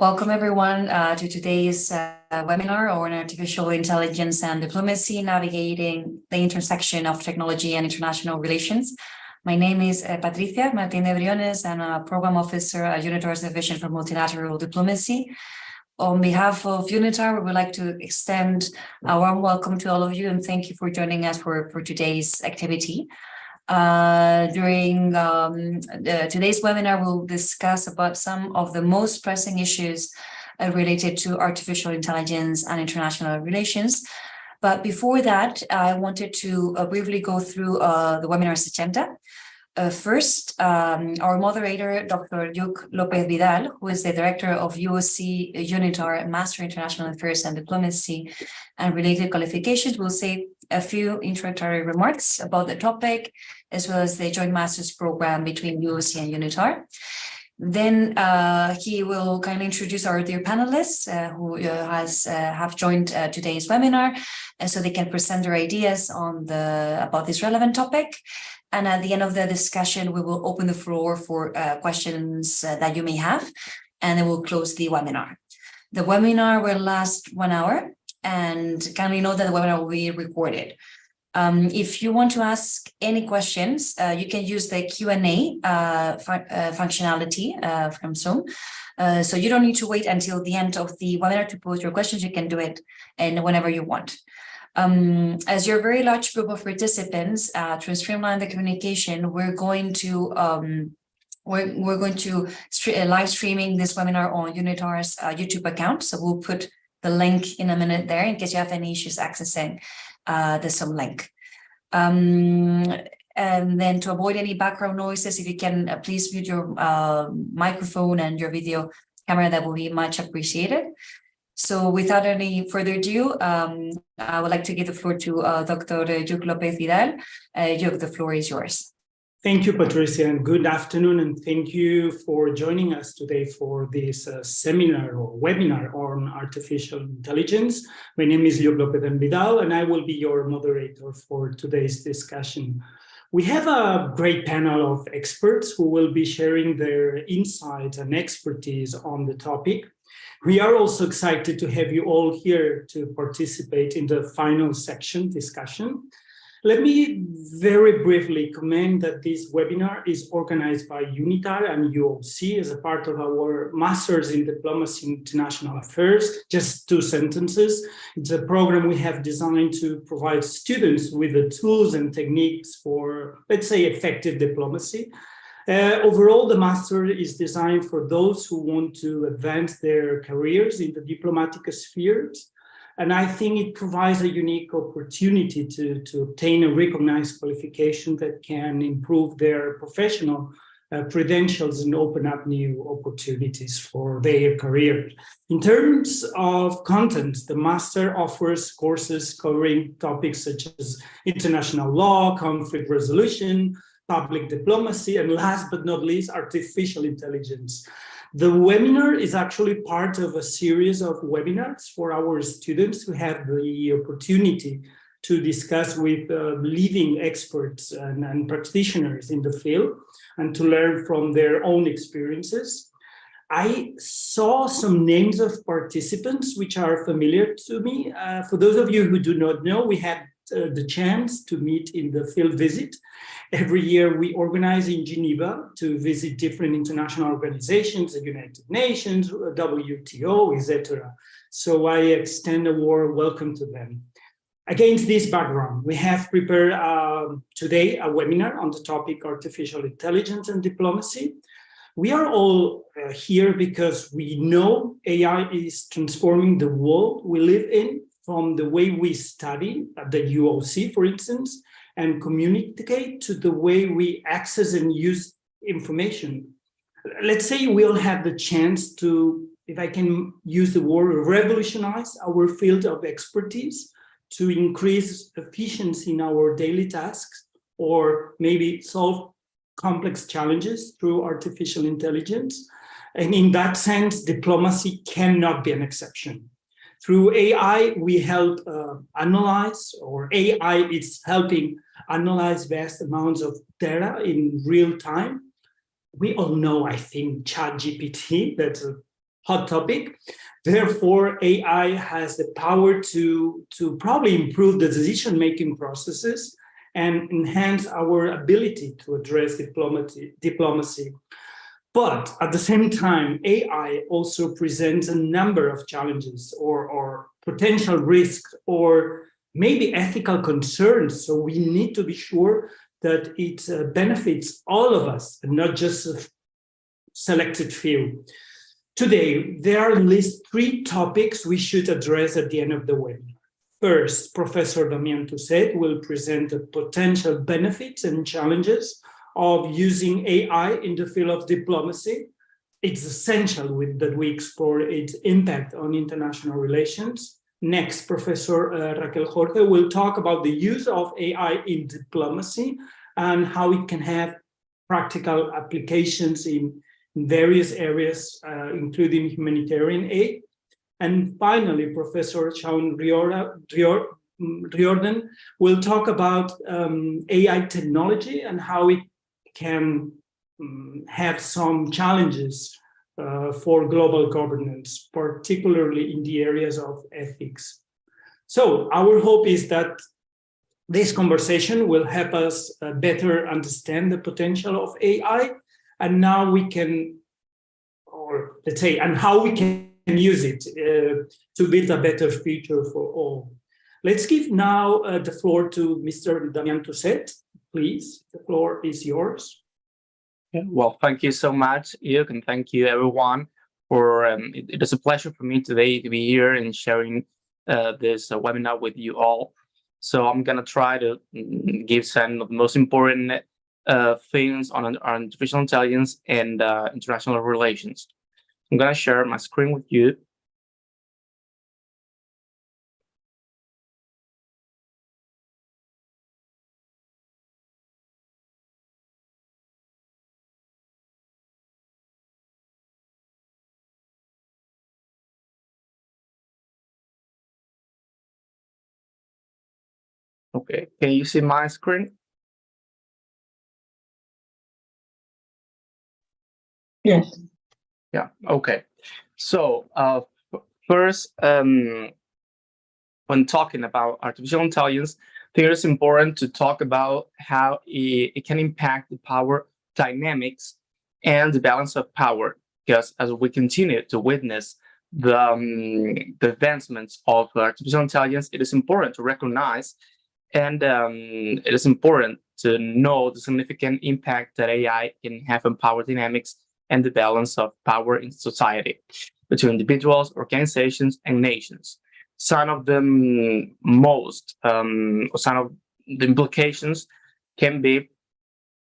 Welcome everyone to today's webinar on artificial intelligence and diplomacy, navigating the intersection of technology and international relations. My name is Patricia Martin de Briones. I'm a program officer at UNITAR's Division for Multilateral Diplomacy. On behalf of UNITAR, we would like to extend a warm welcome to all of you and thank you for joining us for today's activity. During today's webinar, we'll discuss about some of the most pressing issues related to artificial intelligence and international relations. But before that, I wanted to briefly go through the webinar's agenda. First, our moderator, Dr. Lluc López Vidal, who is the director of UOC UNITAR Master International Affairs and Diplomacy and Related Qualifications, will say a few introductory remarks about the topic, as well as the joint master's program between UOC and UNITAR. Then he will kindly introduce our dear panelists who have joined today's webinar, and so they can present their ideas on about this relevant topic. And at the end of the discussion, we will open the floor for questions that you may have, and then we'll close the webinar. The webinar will last 1 hour, and kindly note that the webinar will be recorded. If you want to ask any questions, you can use the Q&A functionality from Zoom. So you don't need to wait until the end of the webinar to pose your questions. You can do it whenever you want. As you're a very large group of participants, to streamline the communication, we're going to live streaming this webinar on UNITAR's YouTube account. So we'll put the link in a minute there in case you have any issues accessing the Zoom link. And then to avoid any background noises, if you can please mute your microphone and your video camera, that will be much appreciated. So without any further ado, I would like to give the floor to Dr. Lluc López Vidal. Lluc, the floor is yours. Thank you, Patricia, and good afternoon, and thank you for joining us today for this seminar or webinar on artificial intelligence. My name is Lluc López Vidal, and I will be your moderator for today's discussion. We have a great panel of experts who will be sharing their insights and expertise on the topic. We are also excited to have you all here to participate in the final section discussion. Let me very briefly comment that this webinar is organized by UNITAR and UOC as a part of our Masters in Diplomacy and International Affairs. Just 2 sentences. It's a program we have designed to provide students with the tools and techniques for, let's say, effective diplomacy. Overall, the master is designed for those who want to advance their careers in the diplomatic spheres. And I think it provides a unique opportunity to obtain a recognized qualification that can improve their professional credentials and open up new opportunities for their career. In terms of content, the master offers courses covering topics such as international law, conflict resolution, public diplomacy, and last but not least, artificial intelligence. The webinar is actually part of a series of webinars for our students who have the opportunity to discuss with leading experts and practitioners in the field and to learn from their own experiences. I saw some names of participants which are familiar to me. For those of you who do not know, we had the chance to meet in the field visit. Every year we organize in Geneva to visit different international organizations, the United Nations, WTO, etc. So I extend a warm welcome to them. Against this background, we have prepared today a webinar on the topic artificial intelligence and diplomacy. We are all here because we know AI is transforming the world we live in, from the way we study at the UOC, for instance, and communicate to the way we access and use information. Let's say we'll have the chance to, if I can use the word, revolutionize our field of expertise to increase efficiency in our daily tasks, or maybe solve complex challenges through artificial intelligence. And in that sense, diplomacy cannot be an exception. Through AI, we help analyze, or AI is helping analyze vast amounts of data in real time. We all know, I think, ChatGPT, that's a hot topic. Therefore, AI has the power to probably improve the decision-making processes and enhance our ability to address diplomacy. But at the same time, AI also presents a number of challenges or potential risks or maybe ethical concerns. So we need to be sure that it benefits all of us and not just a selected few. Today, there are at least 3 topics we should address at the end of the webinar. First, Professor Damián Tusset will present the potential benefits and challenges of using AI in the field of diplomacy. It's essential that we explore its impact on international relations. Next, Professor Raquel Jorge will talk about the use of AI in diplomacy and how it can have practical applications in various areas, including humanitarian aid. And finally, Professor Shaun Riordan will talk about AI technology and how it can have some challenges for global governance, particularly in the areas of ethics. So our hope is that this conversation will help us better understand the potential of AI, and now we can, or let's say, and how we can use it to build a better future for all. Let's give now the floor to Mr. Damián Tusset. Please, the floor is yours. Well, thank you so much, Hugh, and thank you everyone for, it is a pleasure for me today to be here and sharing this webinar with you all. So I'm gonna try to give some of the most important things on artificial intelligence and international relations. I'm gonna share my screen with you. Okay, can you see my screen? Yes. Yeah, okay. So first, when talking about artificial intelligence, I think it's important to talk about how it can impact the power dynamics and the balance of power, because as we continue to witness the advancements of artificial intelligence, it is important to recognize and it is important to know the significant impact that AI can have on power dynamics and the balance of power in society between individuals, organizations, and nations. Some of the some of the implications can be,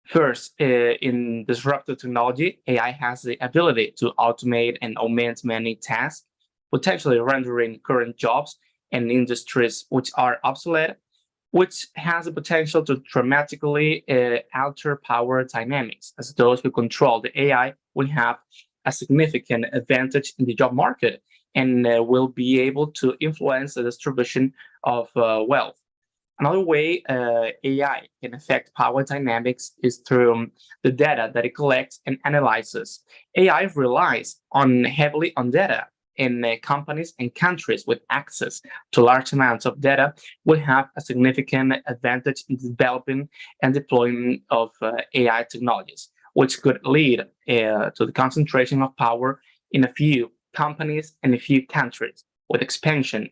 first, in disruptive technology, AI has the ability to automate and augment many tasks, potentially rendering current jobs and industries which are obsolete, which has the potential to dramatically alter power dynamics, as those who control the AI will have a significant advantage in the job market and will be able to influence the distribution of wealth. Another way AI can affect power dynamics is through the data that it collects and analyzes. AI relies heavily on data, and companies and countries with access to large amounts of data will have a significant advantage in developing and deploying of AI technologies, which could lead to the concentration of power in a few companies and a few countries. With expansion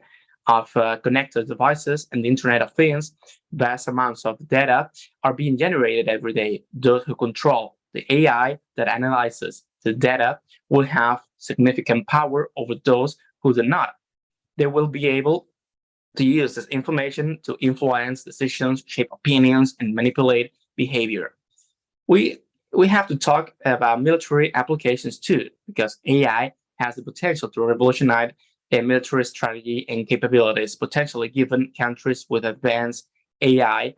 of connected devices and the Internet of Things, vast amounts of data are being generated every day. Those who control the AI that analyzes the data will have significant power over those who do not. They will be able to use this information to influence decisions, shape opinions, and manipulate behavior. We have to talk about military applications too, because AI has the potential to revolutionize military strategy and capabilities, potentially giving countries with advanced AI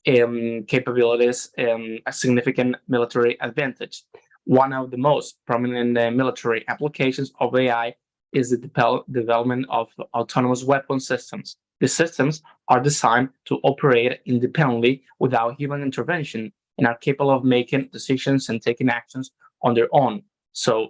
capabilities a significant military advantage. One of the most prominent military applications of AI is the development of autonomous weapon systems. The systems are designed to operate independently without human intervention and are capable of making decisions and taking actions on their own. So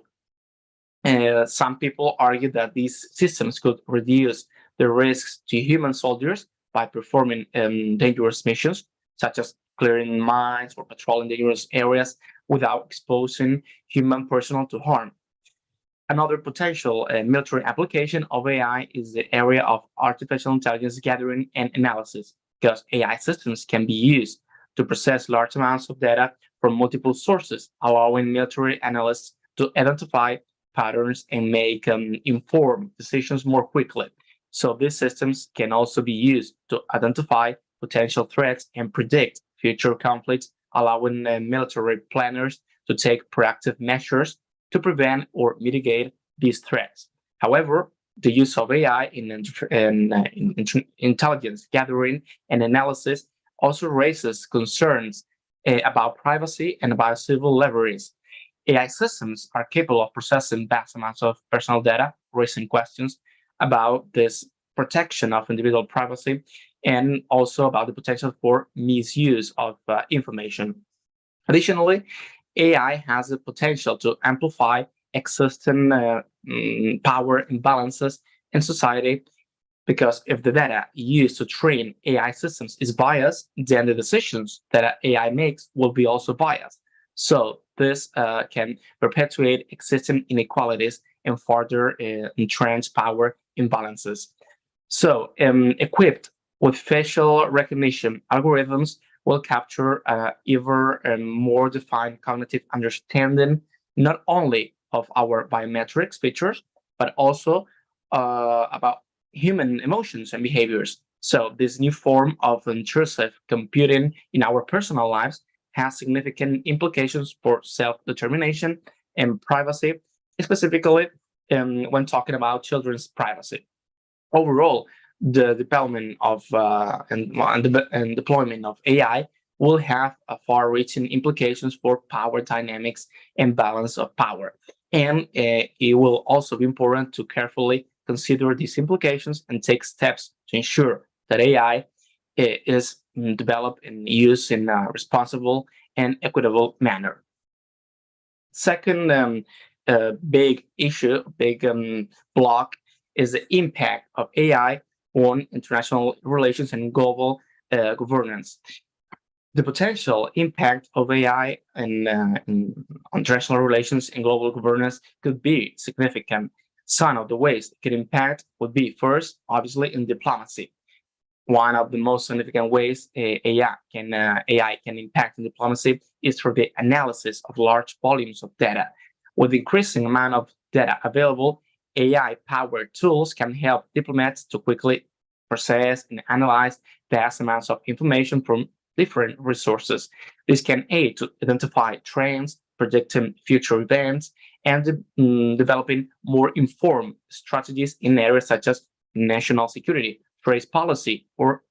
Some people argue that these systems could reduce the risks to human soldiers by performing dangerous missions, such as clearing mines or patrolling dangerous areas without exposing human personnel to harm. Another potential military application of AI is the area of artificial intelligence gathering and analysis, because AI systems can be used to process large amounts of data from multiple sources, allowing military analysts to identify patterns and make informed decisions more quickly. So these systems can also be used to identify potential threats and predict future conflicts, allowing military planners to take proactive measures to prevent or mitigate these threats. However, the use of AI in intelligence gathering and analysis also raises concerns about privacy and about civil liberties. AI systems are capable of processing vast amounts of personal data, raising questions about this protection of individual privacy and also about the potential for misuse of information. Additionally, AI has the potential to amplify existing power imbalances in society, because if the data used to train AI systems is biased, then the decisions that AI makes will be also biased. So this can perpetuate existing inequalities and further entrench power imbalances. So equipped with facial recognition algorithms will capture ever more defined cognitive understanding, not only of our biometrics features, but also about human emotions and behaviors. So this new form of intrusive computing in our personal lives has significant implications for self-determination and privacy, specifically when talking about children's privacy. Overall, the development of and deployment of AI will have far-reaching implications for power dynamics and balance of power. And it will also be important to carefully consider these implications and take steps to ensure that AI is developed and used in a responsible and equitable manner. Second big issue, big block is the impact of AI on international relations and global governance. The potential impact of AI on international relations and global governance could be significant. Some of the ways it could impact would be, first, obviously, in diplomacy. One of the most significant ways AI can impact in diplomacy is through the analysis of large volumes of data. With the increasing amount of data available, AI-powered tools can help diplomats to quickly process and analyze vast amounts of information from different resources. This can aid to identify trends, predicting future events, and developing more informed strategies in areas such as national security, trade policy, or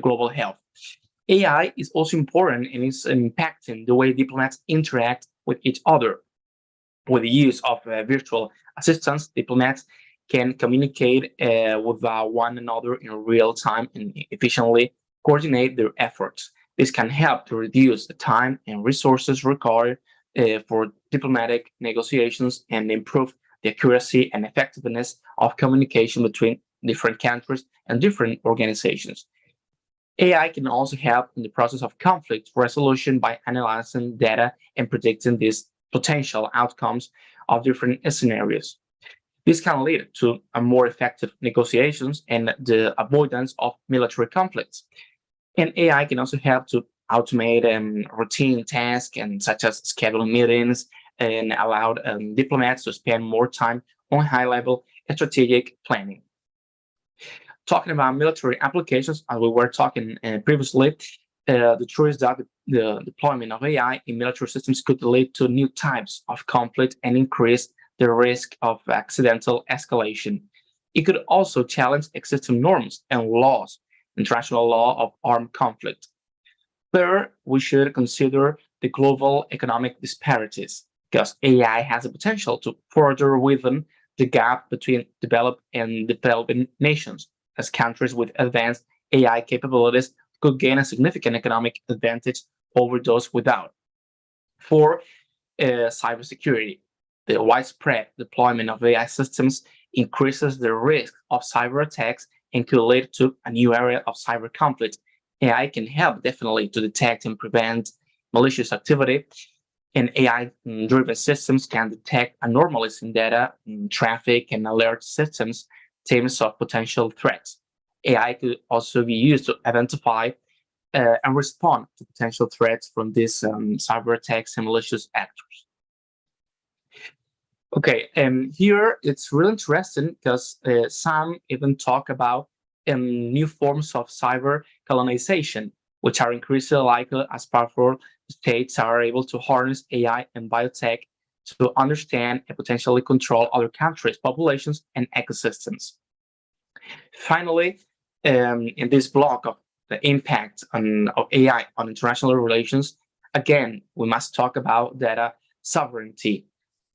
global health. AI is also important and is impacting the way diplomats interact with each other. With the use of virtual assistants, diplomats can communicate with one another in real time and efficiently coordinate their efforts. This can help to reduce the time and resources required for diplomatic negotiations and improve the accuracy and effectiveness of communication between different countries and different organizations. AI can also help in the process of conflict resolution by analyzing data and predicting these potential outcomes of different scenarios. This can lead to a more effective negotiations and the avoidance of military conflicts. And AI can also help to automate routine tasks and such as scheduling meetings and allow diplomats to spend more time on high-level strategic planning. Talking about military applications, as we were talking previously, the truth is that the deployment of AI in military systems could lead to new types of conflict and increase the risk of accidental escalation. It could also challenge existing norms and laws, international law of armed conflict. Third, we should consider the global economic disparities, because AI has the potential to further widen the gap between developed and developing nations, as countries with advanced AI capabilities could gain a significant economic advantage over those without. For cybersecurity, the widespread deployment of AI systems increases the risk of cyber attacks and could lead to a new area of cyber conflict. AI can help definitely to detect and prevent malicious activity, and AI-driven systems can detect anomalies in data, traffic, and alert systems teams of potential threats. AI could also be used to identify and respond to potential threats from these cyber attacks and malicious actors. Okay, here it's really interesting because some even talk about new forms of cyber colonization, which are increasingly likely as powerful states are able to harness AI and biotech to understand and potentially control other countries' populations and ecosystems. Finally, in this block of the impact of AI on international relations, again, we must talk about data sovereignty.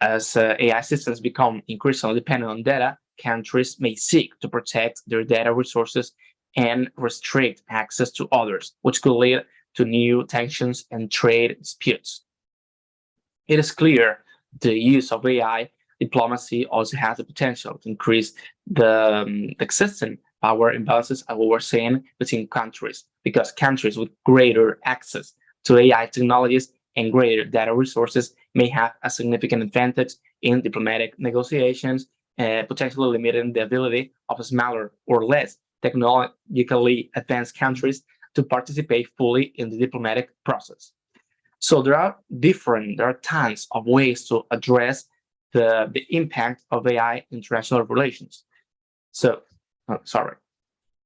As AI systems become increasingly dependent on data, countries may seek to protect their data resources and restrict access to others, which could lead to new tensions and trade disputes. It is clear the use of AI diplomacy also has the potential to increase the existing power imbalances, as we were saying, between countries, because countries with greater access to AI technologies and greater data resources may have a significant advantage in diplomatic negotiations, potentially limiting the ability of smaller or less technologically advanced countries to participate fully in the diplomatic process. So there are tons of ways to address the impact of AI in international relations. So,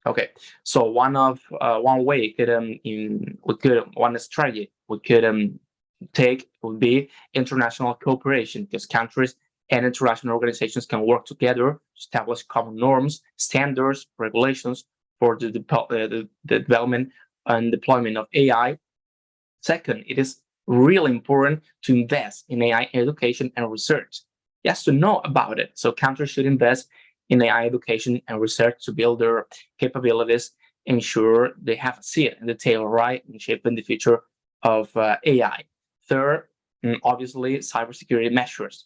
Okay, so one way one strategy we could take would be international cooperation, because countries and international organizations can work together to establish common norms, standards, regulations for the development and deployment of AI. Second, it is really important to invest in AI education and research. Just to know about it. So countries should invest in AI education and research to build their capabilities, ensure they have a seat in the table, right, in shaping the future of AI. Third, obviously, cybersecurity measures.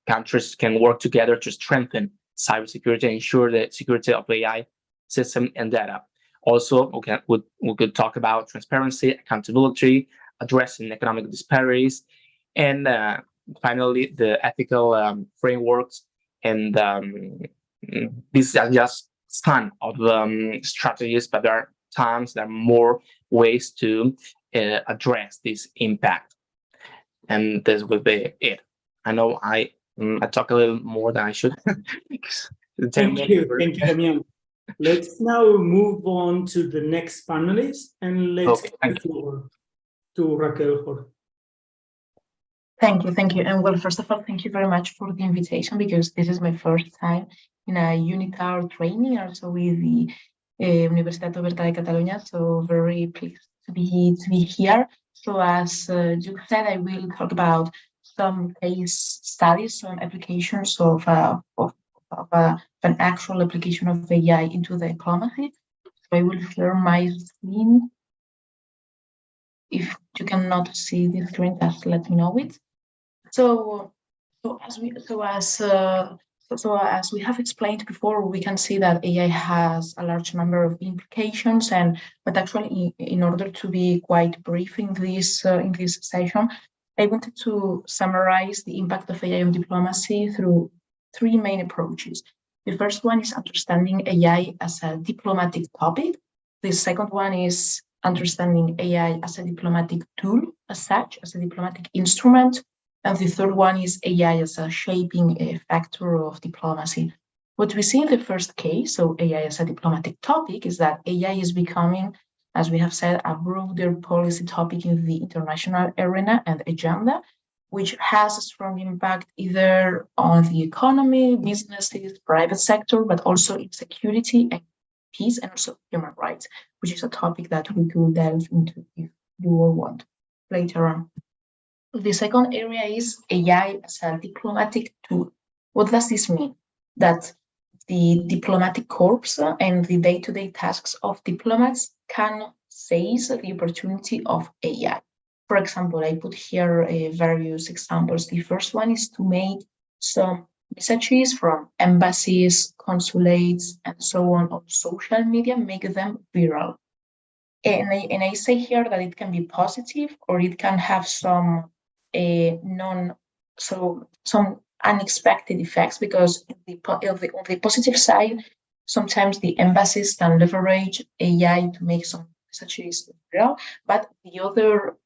Countries can work together to strengthen cybersecurity and ensure the security of AI system and data. Also, we could talk about transparency, accountability, addressing economic disparities, and finally, the ethical frameworks. And these are just some of the strategies, but there are more ways to address this impact. And this will be it. I know I talk a little more than I should. Thank you, Damian. Let's now move on to the next panelist, and let's give the floor to Raquel. Thank you. And well, first of all, thank you very much for the invitation, because this is my first time in a UNITAR training, also with the Universitat Oberta de Catalunya. So very pleased to be here. So as you said, I will talk about some case studies, some applications of an actual application of AI into the diplomacy. So I will share my screen. If you cannot see the screen, just let me know it. So as we have explained before, we can see that AI has a large number of implications, but actually, in order to be quite brief in this session, I wanted to summarize the impact of AI on diplomacy through three main approaches. The first one is understanding AI as a diplomatic topic. The second one is understanding AI as a diplomatic tool, as such, as a diplomatic instrument. And the third one is AI as a shaping factor of diplomacy. What we see in the first case, so AI as a diplomatic topic, is that AI is becoming, as we have said, a broader policy topic in the international arena and agenda, which has a strong impact either on the economy, businesses, private sector, but also in security and peace, and also human rights, which is a topic that we could delve into if you all want later on. The second area is AI as a diplomatic tool. What does this mean? That the diplomatic corps and the day-to-day tasks of diplomats can seize the opportunity of AI. For example, I put here various examples. The first one is to make some messages from embassies, consulates, and so on social media, make them viral. And I say here that it can be positive, or it can have some some unexpected effects, because on the positive side, sometimes the embassies can leverage AI to make some messages viral. But the other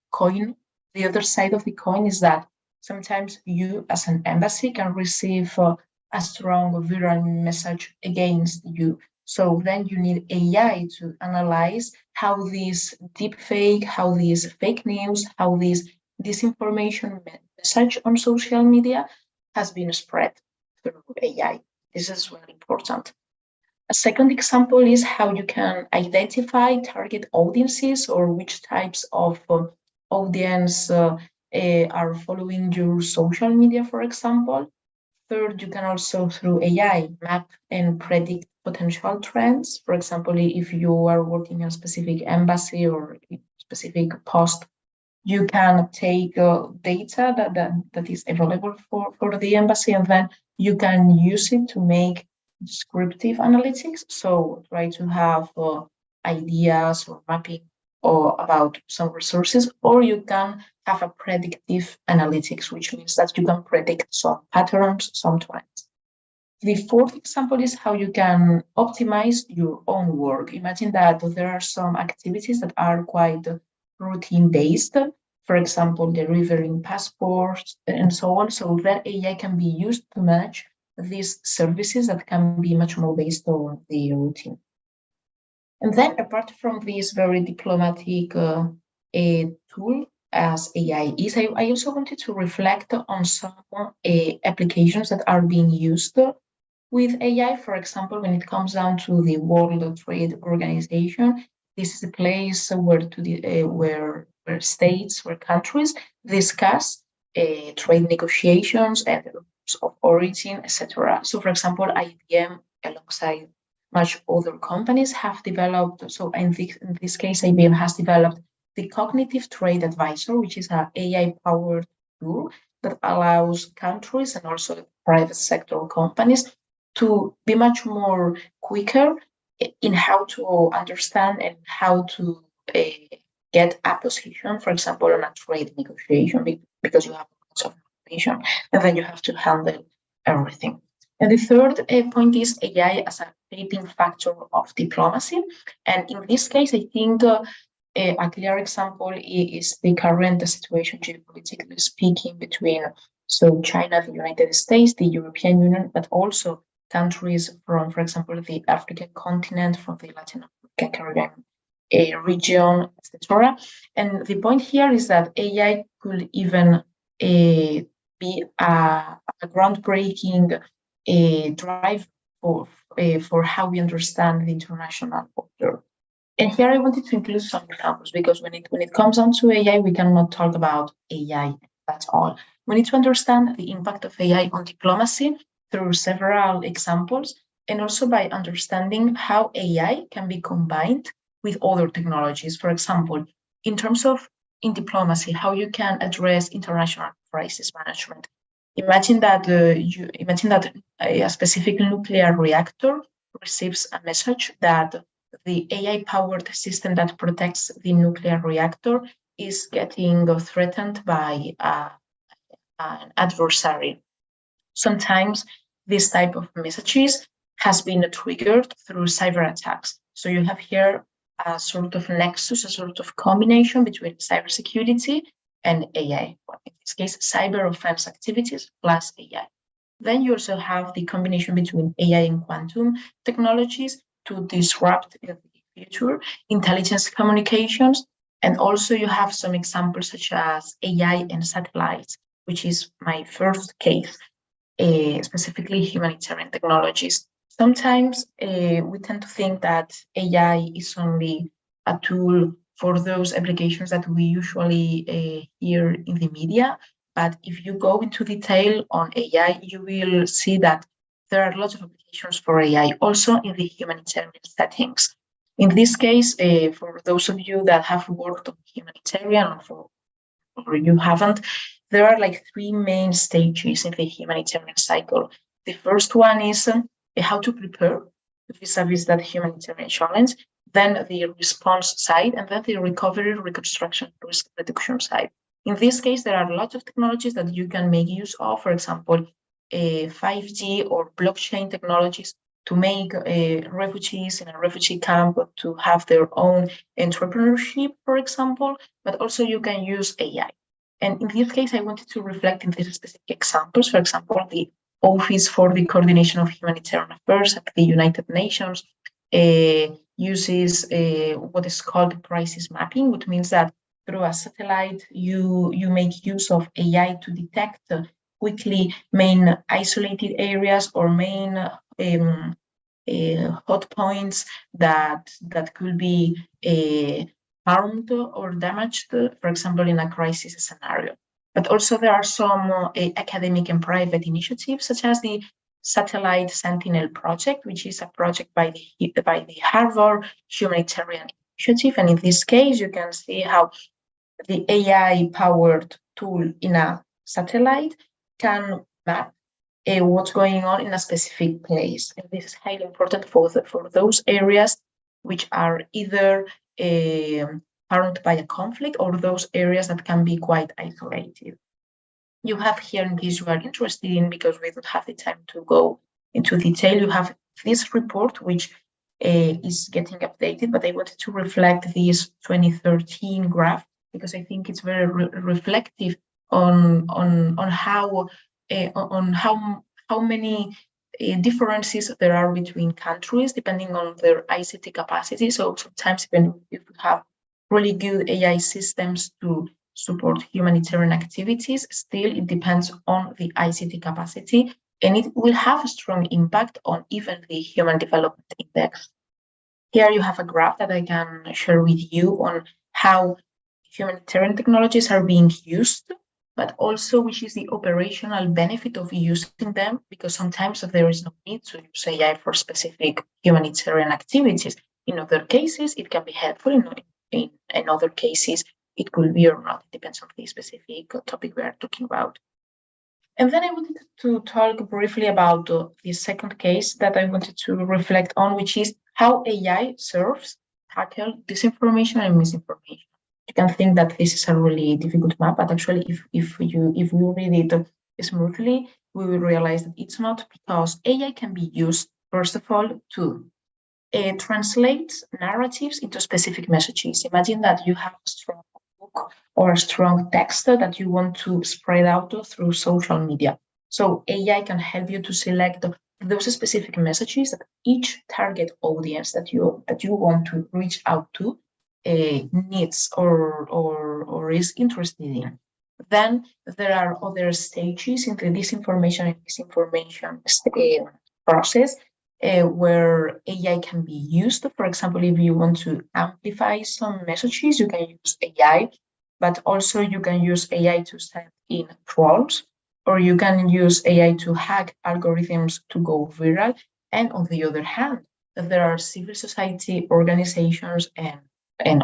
side of the coin is that sometimes you, as an embassy, can receive a strong viral message against you. So then you need AI to analyze how this deepfake, how this fake news, how this disinformation message on social media has been spread through AI. This is very important. A second example is how you can identify target audiences, or which types of audience are following your social media, for example. Third, you can also, through AI, map and predict potential trends. For example, if you are working in a specific embassy or a specific post, you can take data that is available for the embassy, and then you can use it to make descriptive analytics. So try to have ideas or mapping or about some resources, or you can have a predictive analytics, which means that you can predict some patterns, some trends. The fourth example is how you can optimize your own work. Imagine that there are some activities that are quite routine-based, for example, delivering passports and so on. So that AI can be used to manage these services that can be much more based on the routine. And then, apart from this very diplomatic tool as AI is, I also wanted to reflect on some applications that are being used with AI. For example, when it comes down to the World Trade Organization, this is a place where states, where countries discuss trade negotiations and the rules of origin, etc. So, for example, IBM, alongside much other companies, have developed, so in this case, IBM has developed the Cognitive Trade Advisor, which is an AI-powered tool that allows countries and also private sector companies to be much more quicker in how to understand and how to get a position, for example, on a trade negotiation, because you have lots of information and then you have to handle everything. And the third point is AI as a shaping factor of diplomacy. And in this case, I think a clear example is the current situation, geopolitically speaking, between China, the United States, the European Union, but also countries from, for example, the African continent, from the Latin American, Caribbean region, etc. And the point here is that AI could even be a groundbreaking drive for how we understand the international order. And here I wanted to include some examples, because when it comes down to AI, we cannot talk about AI, that's all. We need to understand the impact of AI on diplomacy through several examples, and also by understanding how AI can be combined with other technologies. For example, in terms of in diplomacy, how you can address international crisis management. Imagine that a specific nuclear reactor receives a message that the AI-powered system that protects the nuclear reactor is getting threatened by an adversary. Sometimes this type of messages has been triggered through cyber attacks. So you have here a sort of nexus, a sort of combination between cybersecurity and AI. In this case, cyber offense activities plus AI. Then you also have the combination between AI and quantum technologies to disrupt in the future intelligence communications. And also you have some examples such as AI and satellites, which is my first case, specifically humanitarian technologies. Sometimes we tend to think that AI is only a tool for those applications that we usually hear in the media. But if you go into detail on AI, you will see that there are lots of applications for AI, also in the humanitarian settings. In this case, for those of you that have worked on humanitarian or for or you haven't, there are like three main stages in the humanitarian cycle. The first one is how to prepare vis-a-vis that humanitarian challenge, then the response side, and then the recovery, reconstruction, risk reduction side. In this case, there are lots of technologies that you can make use of, for example, 5G or blockchain technologies to make refugees in a refugee camp to have their own entrepreneurship, for example, but also you can use AI. And in this case, I wanted to reflect in these specific examples. For example, the Office for the Coordination of Humanitarian Affairs at the United Nations uses what is called crisis mapping, which means that through a satellite, you make use of AI to detect quickly main isolated areas or main hot points that could be harmed or damaged, for example, in a crisis scenario. But also there are some academic and private initiatives, such as the Satellite Sentinel project, which is a project by the Harvard Humanitarian Initiative. And in this case, you can see how the AI-powered tool in a satellite can map what's going on in a specific place. And this is highly important for those areas which are either harmed by a conflict or those areas that can be quite isolated. You have here, in case you are interested in, because we don't have the time to go into detail, you have this report, which is getting updated, but I wanted to reflect this 2013 graph, because I think it's very reflective on how many differences there are between countries depending on their ICT capacity. So sometimes even if we have really good AI systems to support humanitarian activities, still it depends on the ICT capacity, and it will have a strong impact on even the Human Development Index. Here you have a graph that I can share with you on how humanitarian technologies are being used, but also which is the operational benefit of using them, because sometimes there is no need to use AI for specific humanitarian activities. In other cases, it can be helpful. In other cases, it could be or not. It depends on the specific topic we are talking about. And then I wanted to talk briefly about the second case that I wanted to reflect on, which is how AI serves tackle disinformation and misinformation. You can think that this is a really difficult map, but actually, if you read it smoothly, we will realize that it's not, because AI can be used, first of all, to translate narratives into specific messages. Imagine that you have a strong book or a strong text that you want to spread out through social media. So AI can help you to select those specific messages that each target audience that you want to reach out to needs or is interested in. Then there are other stages in the disinformation and misinformation process where AI can be used. For example, if you want to amplify some messages, you can use AI, but also you can use AI to send in trolls, or you can use AI to hack algorithms to go viral. And on the other hand, there are civil society organizations and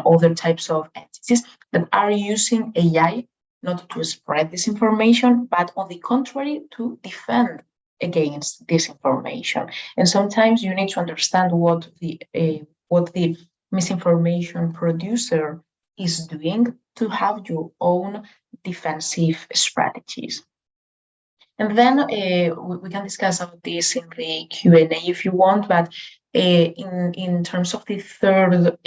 other types of entities that are using AI not to spread disinformation, but on the contrary, to defend against disinformation. And sometimes you need to understand what the misinformation producer is doing to have your own defensive strategies. And then we can discuss all this in the Q&A if you want, but in terms of the third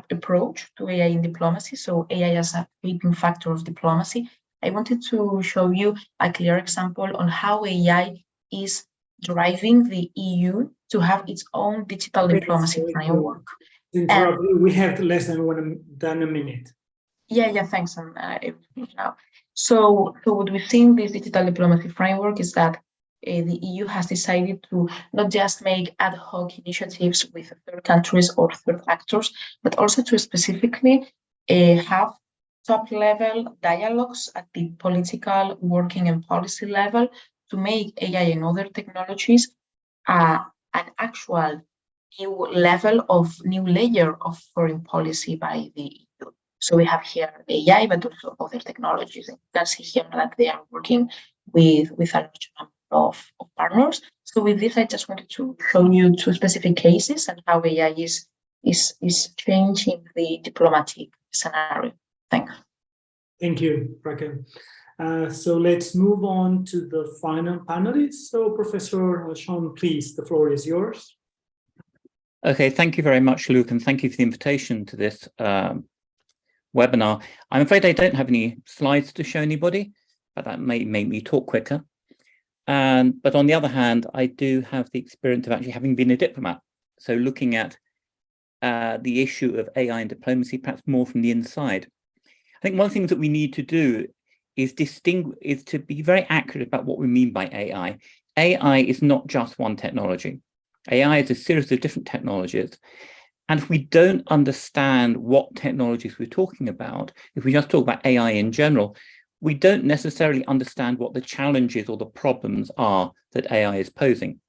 approach to AI in diplomacy, so AI as a leading factor of diplomacy, I wanted to show you a clear example on how AI is driving the EU to have its own digital diplomacy framework. We have less than a minute. Yeah, thanks. Now. So what we see in this digital diplomacy framework is that the EU has decided to not just make ad hoc initiatives with third countries or third actors, but also to specifically have top-level dialogues at the political, working, and policy level to make AI and other technologies an actual new layer of foreign policy by the EU. So we have here AI, but also other technologies. And you can see here that they are working with a large number of partners. So with this, I just wanted to show you two specific cases and how AI is changing the diplomatic scenario. Thanks. Thank you, Raquel. So let's move on to the final panelist. So Professor Sean, please, the floor is yours. Okay, thank you very much, Luke, and thank you for the invitation to this webinar. I'm afraid I don't have any slides to show anybody, but that may make me talk quicker. But on the other hand, I do have the experience of actually having been a diplomat. So looking at the issue of AI and diplomacy, perhaps more from the inside. I think one of the things that we need to do is to be very accurate about what we mean by AI. AI is not just one technology. AI is a series of different technologies. And if we don't understand what technologies we're talking about, if we just talk about AI in general, we don't necessarily understand what the challenges or the problems are that AI is posing.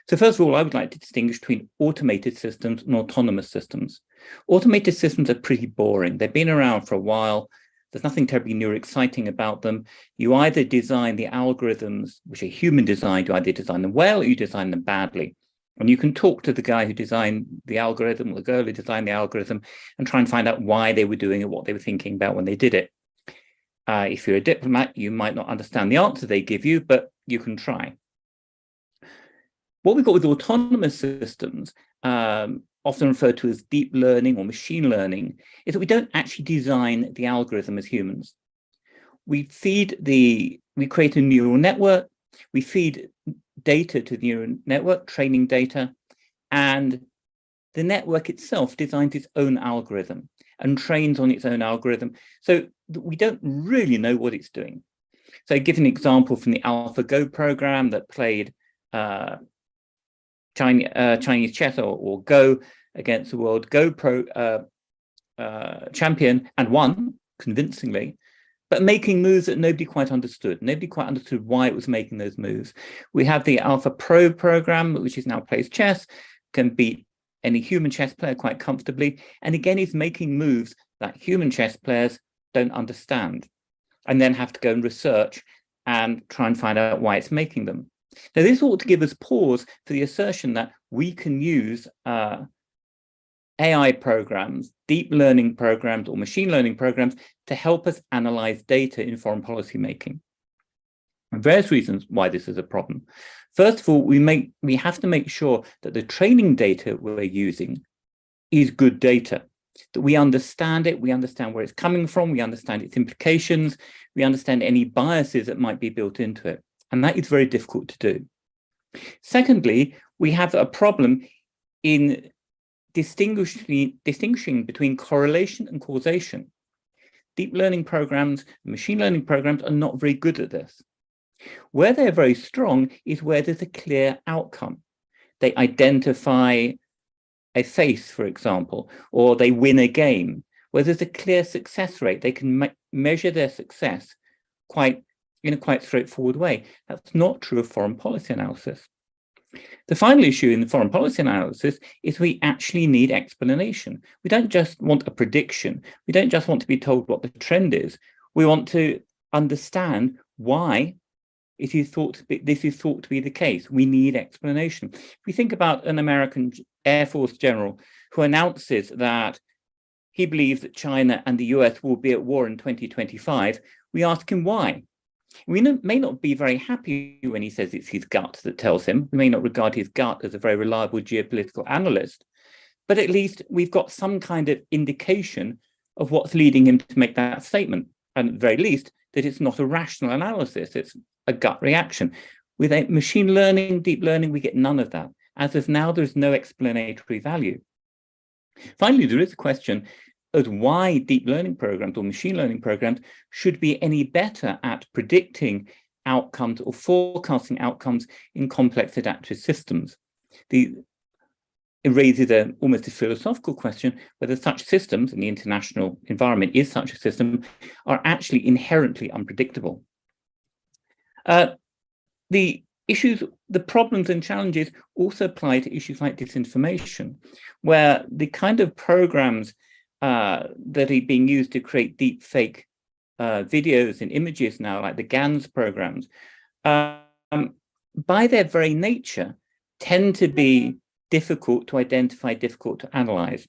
So first of all, I would like to distinguish between automated systems and autonomous systems. Automated systems are pretty boring. They've been around for a while. There's nothing terribly new or exciting about them. You either design the algorithms, which are human designed, you either design them well or you design them badly. And you can talk to the guy who designed the algorithm or the girl who designed the algorithm and try and find out why they were doing it, what they were thinking about when they did it. If you're a diplomat, you might not understand the answer they give you, but you can try. What we've got with autonomous systems, often referred to as deep learning or machine learning, is that we don't actually design the algorithm as humans. We create a neural network, we feed data to the neural network, training data, and the network itself designs its own algorithm and trains on its own algorithm. So we don't really know what it's doing. So I give an example from the AlphaGo program that played Chinese chess or Go against the world Go champion and won convincingly, but making moves that nobody quite understood. Nobody quite understood why it was making those moves. We have the Alpha Pro program, which is now plays chess, can beat any human chess player quite comfortably, and again is making moves that human chess players don't understand, and then have to go and research and try and find out why it's making them. Now, this ought to give us pause for the assertion that we can use AI programs, deep learning programs, or machine learning programs to help us analyze data in foreign policy making. And various reasons why this is a problem. First of all, we have to make sure that the training data we're using is good data, that we understand it, we understand where it's coming from, we understand its implications, we understand any biases that might be built into it. And that is very difficult to do. Secondly, we have a problem in distinguishing between correlation and causation. Deep learning programs, machine learning programs are not very good at this. Where they're very strong is where there's a clear outcome. They identify a face, for example, or they win a game. Where there's a clear success rate, they can measure their success in a quite straightforward way. That's not true of foreign policy analysis. The final issue in the foreign policy analysis is we actually need explanation. We don't just want a prediction. We don't just want to be told what the trend is. We want to understand why this is thought to be the case. We need explanation. If we think about an American Air Force general who announces that he believes that China and the US will be at war in 2025, we ask him why. We may not be very happy when he says it's his gut that tells him. We may not regard his gut as a very reliable geopolitical analyst, but at least we've got some kind of indication of what's leading him to make that statement. And at the very least, that it's not a rational analysis, it's a gut reaction. With a machine learning, deep learning, we get none of that. As of now, there's no explanatory value. Finally, there is a question as why deep learning programs or machine learning programs should be any better at predicting outcomes or forecasting outcomes in complex adaptive systems. It raises almost a philosophical question whether such systems, in the international environment is such a system, are actually inherently unpredictable. The problems and challenges also apply to issues like disinformation, where the kind of programs that are being used to create deep fake videos and images now, like the GANs programs, by their very nature, tend to be difficult to identify, difficult to analyze.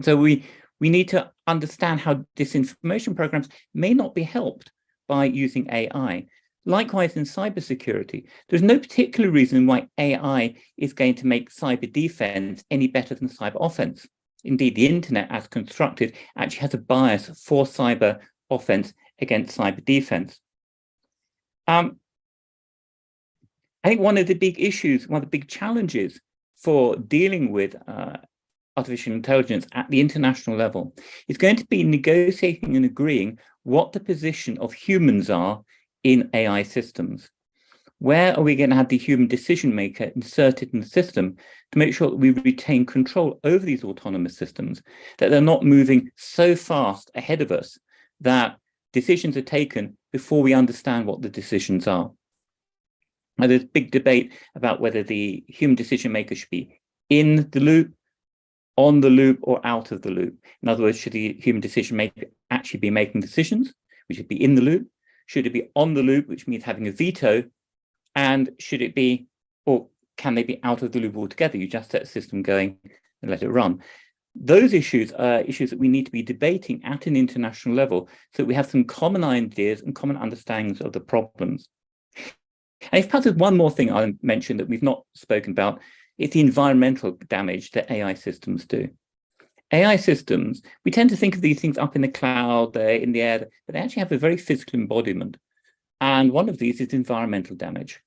So we need to understand how disinformation programs may not be helped by using AI. Likewise, in cybersecurity, there's no particular reason why AI is going to make cyber defense any better than cyber offense. Indeed, the internet as constructed actually has a bias for cyber offense against cyber defense. I think one of the big issues, one of the big challenges for dealing with artificial intelligence at the international level is going to be negotiating and agreeing what the position of humans are in AI systems. Where are we going to have the human decision maker inserted in the system to make sure that we retain control over these autonomous systems, that they're not moving so fast ahead of us that decisions are taken before we understand what the decisions are? Now, there's big debate about whether the human decision maker should be in the loop, on the loop, or out of the loop. In other words, should the human decision maker actually be making decisions, which would be in the loop? Should it be on the loop, which means having a veto? And should it be, or can they be out of the loop altogether? You just set the system going and let it run. Those issues are issues that we need to be debating at an international level so that we have some common ideas and common understandings of the problems. And if perhaps there's one more thing I'll mention that we've not spoken about, it's the environmental damage that AI systems do. AI systems, we tend to think of these things up in the cloud, they're in the air, but they actually have a very physical embodiment. And one of these is environmental damage.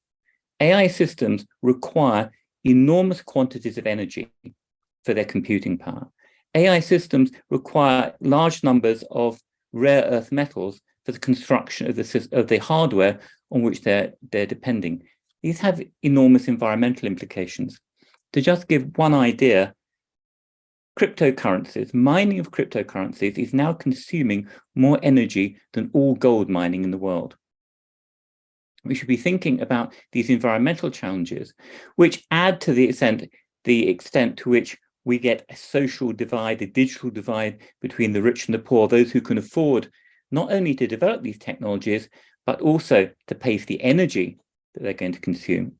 AI systems require enormous quantities of energy for their computing power. AI systems require large numbers of rare earth metals for the construction of the hardware on which they're depending. These have enormous environmental implications. To just give one idea, cryptocurrencies, mining of cryptocurrencies is now consuming more energy than all gold mining in the world. We should be thinking about these environmental challenges, which add to the extent to which we get a social divide, a digital divide between the rich and the poor, those who can afford not only to develop these technologies, but also to pay for the energy that they're going to consume.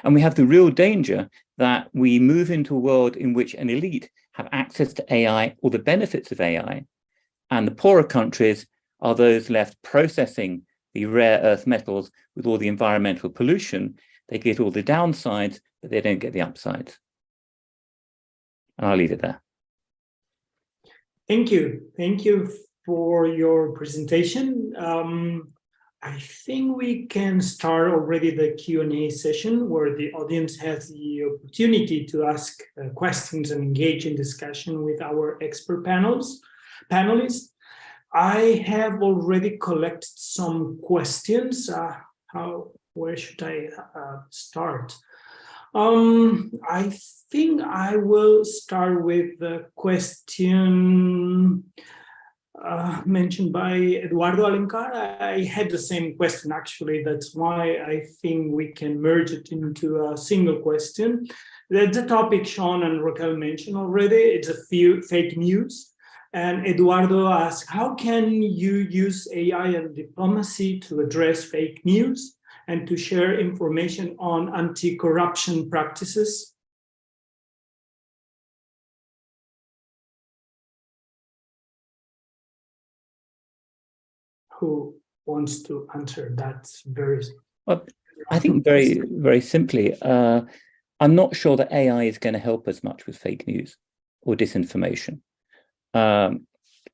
And we have the real danger that we move into a world in which an elite have access to AI or the benefits of AI, and the poorer countries are those left processing the rare earth metals with all the environmental pollution. They get all the downsides, but they don't get the upsides. And I'll leave it there. Thank you. Thank you for your presentation. I think we can start already the Q&A session where the audience has the opportunity to ask questions and engage in discussion with our expert panelists. I have already collected some questions. Where should I start? I think I will start with the question mentioned by Eduardo Alencar. I had the same question, actually. That's why I think we can merge it into a single question. The topic Sean and Raquel mentioned already, it's a few fake news. And Eduardo asked, how can you use AI and diplomacy to address fake news and to share information on anti-corruption practices? Who wants to answer that very? Well, I think very, very simply, I'm not sure that AI is going to help us much with fake news or disinformation.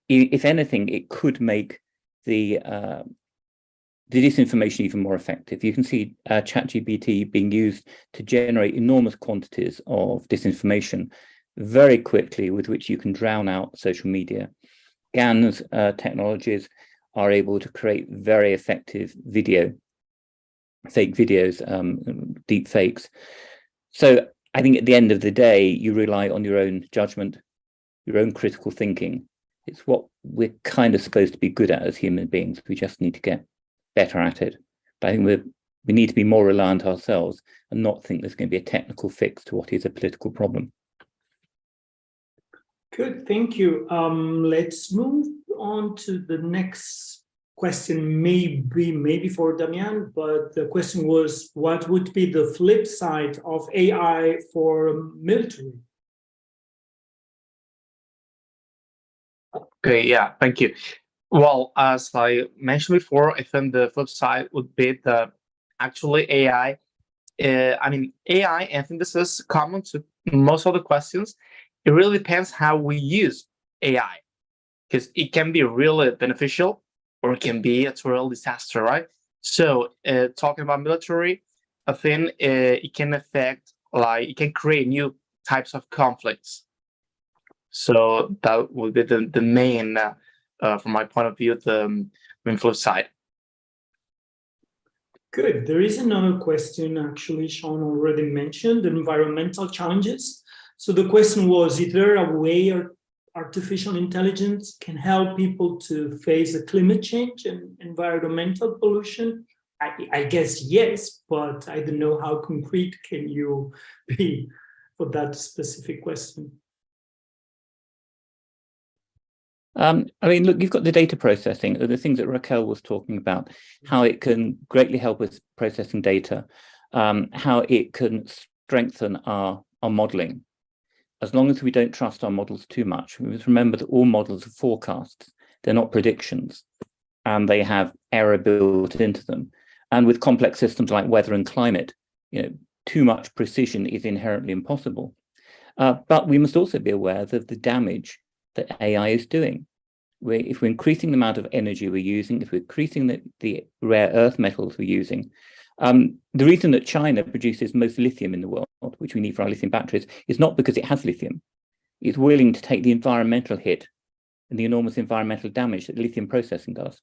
If anything, it could make the disinformation even more effective. You can see ChatGPT being used to generate enormous quantities of disinformation very quickly, with which you can drown out social media. GANs technologies are able to create very effective fake videos, deep fakes. So I think at the end of the day, you rely on your own judgment, your own critical thinking. It's what we're kind of supposed to be good at as human beings. We just need to get better at it. But I think we need to be more reliant ourselves and not think there's going to be a technical fix to what is a political problem. Good, thank you. Let's move on to the next question, maybe for Damian, but the question was, what would be the flip side of AI for military? Okay, yeah, thank you. Well, as I mentioned before, I think the flip side would be the actually AI. AI, I think this is common to most of the questions. It really depends how we use AI, because it can be really beneficial or it can be a total disaster, right? So talking about military, I think it can affect, like, it can create new types of conflicts. So that would be the main, from my point of view, the main flip side. Good. There is another question, actually, Sean already mentioned, environmental challenges. So the question was, is there a way artificial intelligence can help people to face the climate change and environmental pollution? I guess yes, but I don't know how concrete can you be for that specific question. Look, you've got the data processing, the things that Raquel was talking about, how it can greatly help us processing data, how it can strengthen our modeling. As long as we don't trust our models too much, we must remember that all models are forecasts. They're not predictions, and they have error built into them. And with complex systems like weather and climate, too much precision is inherently impossible. But we must also be aware of the damage that AI is doing. If we're increasing the amount of energy we're using, if we're increasing the rare earth metals we're using, the reason that China produces most lithium in the world, which we need for our lithium batteries, is not because it has lithium. It's willing to take the environmental hit and the enormous environmental damage that lithium processing does.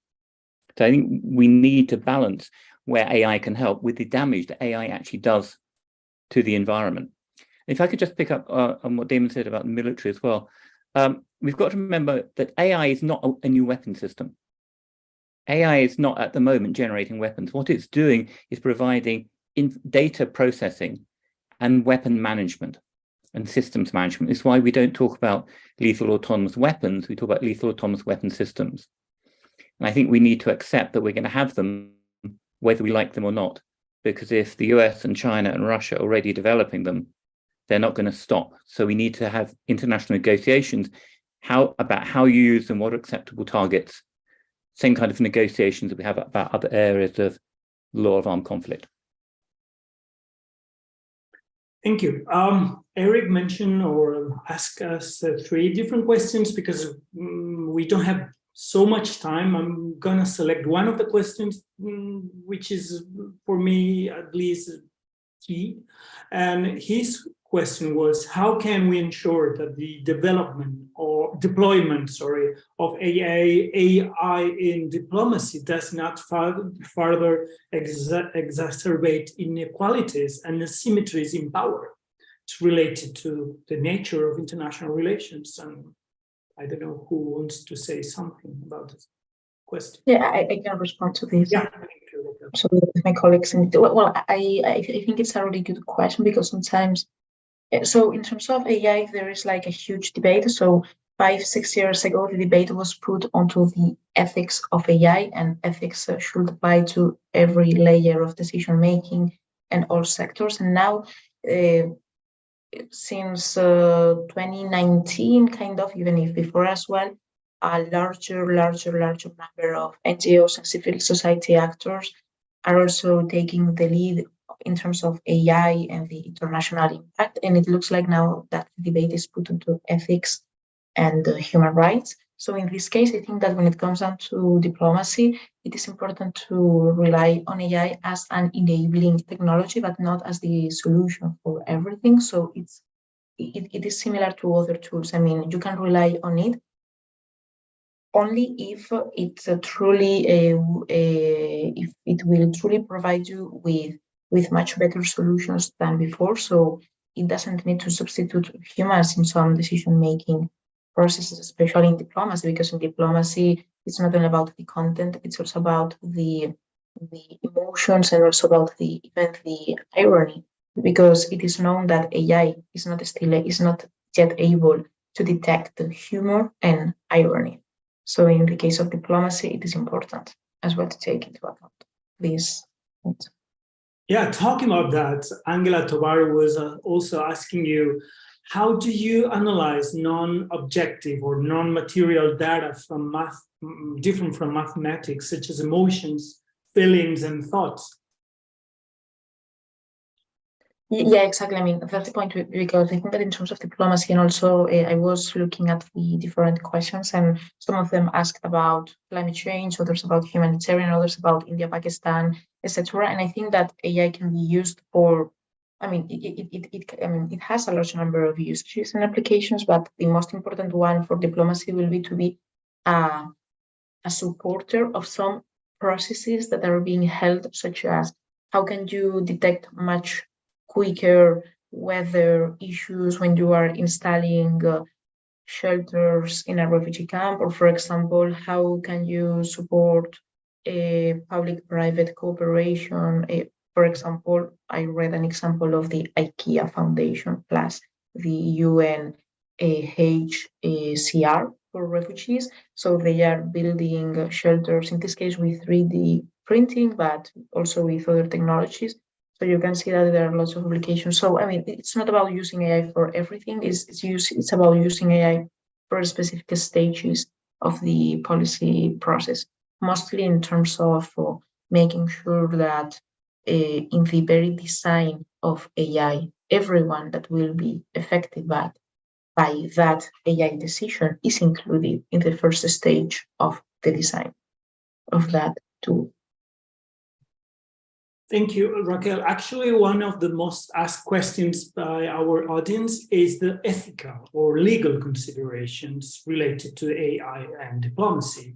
So I think we need to balance where AI can help with the damage that AI actually does to the environment. If I could just pick up on what Damon said about the military as well, we've got to remember that AI is not a new weapon system. AI is not at the moment generating weapons. What it's doing is providing data processing and weapon management and systems management. It's why we don't talk about lethal autonomous weapons. We talk about lethal autonomous weapon systems. And I think we need to accept that we're going to have them whether we like them or not, because if the US and China and Russia are already developing them, they're not going to stop. So we need to have international negotiations about how you use them, what are acceptable targets, same kind of negotiations that we have about other areas of law of armed conflict. Thank you. Eric mentioned or asked us 3 different questions because we don't have so much time. I'm going to select one of the questions, which is, for me, at least key. And his question was, how can we ensure that the development or deployment, of AI in diplomacy does not further exacerbate inequalities and asymmetries in power? It's related to the nature of international relations. And I don't know who wants to say something about this question. Yeah, I can respond to this. Yeah. So with my colleagues, well, I think it's a really good question because sometimes, so in terms of AI, there is like a huge debate. So 5-6 years ago, the debate was put onto the ethics of AI, and ethics should apply to every layer of decision making and all sectors. And now, since 2019, kind of, even if before as well, a larger number of NGOs and civil society actors are also taking the lead in terms of AI and the international impact. And it looks like now that the debate is put into ethics and human rights. So in this case, I think that when it comes down to diplomacy, it is important to rely on AI as an enabling technology, but not as the solution for everything. So it is similar to other tools. I mean, you can rely on it only if it's truly if it will truly provide you with much better solutions than before. So it doesn't need to substitute humans in some decision-making processes, especially in diplomacy, because in diplomacy, it's not only about the content, it's also about the emotions and also about even the irony, because it is known that AI is not yet able to detect the humor and irony. So in the case of diplomacy, it is important as well to take into account this. Yeah, talking about that, Angela Tovar was also asking you, how do you analyze non-objective or non-material data from different from mathematics, such as emotions, feelings, and thoughts? Yeah, exactly. I mean, that's the point, because I think that in terms of diplomacy, and also I was looking at the different questions, and some of them asked about climate change, others about humanitarian, others about India, Pakistan, etc. And I think that AI can be used for, I mean, it has a large number of usages and applications, but the most important one for diplomacy will be to be a supporter of some processes that are being held, such as how can you detect much quicker weather issues when you are installing shelters in a refugee camp, or for example, how can you support a public-private cooperation? For example, I read an example of the IKEA Foundation plus the UNHCR for refugees. So they are building shelters, in this case with 3D printing, but also with other technologies. So you can see that there are lots of applications. So, I mean, it's not about using AI for everything. It's about using AI for specific stages of the policy process, mostly in terms of making sure that in the very design of AI, everyone that will be affected by that AI decision is included in the first stage of the design of that tool. Thank you, Raquel. Actually, one of the most asked questions by our audience is the ethical or legal considerations related to AI and diplomacy.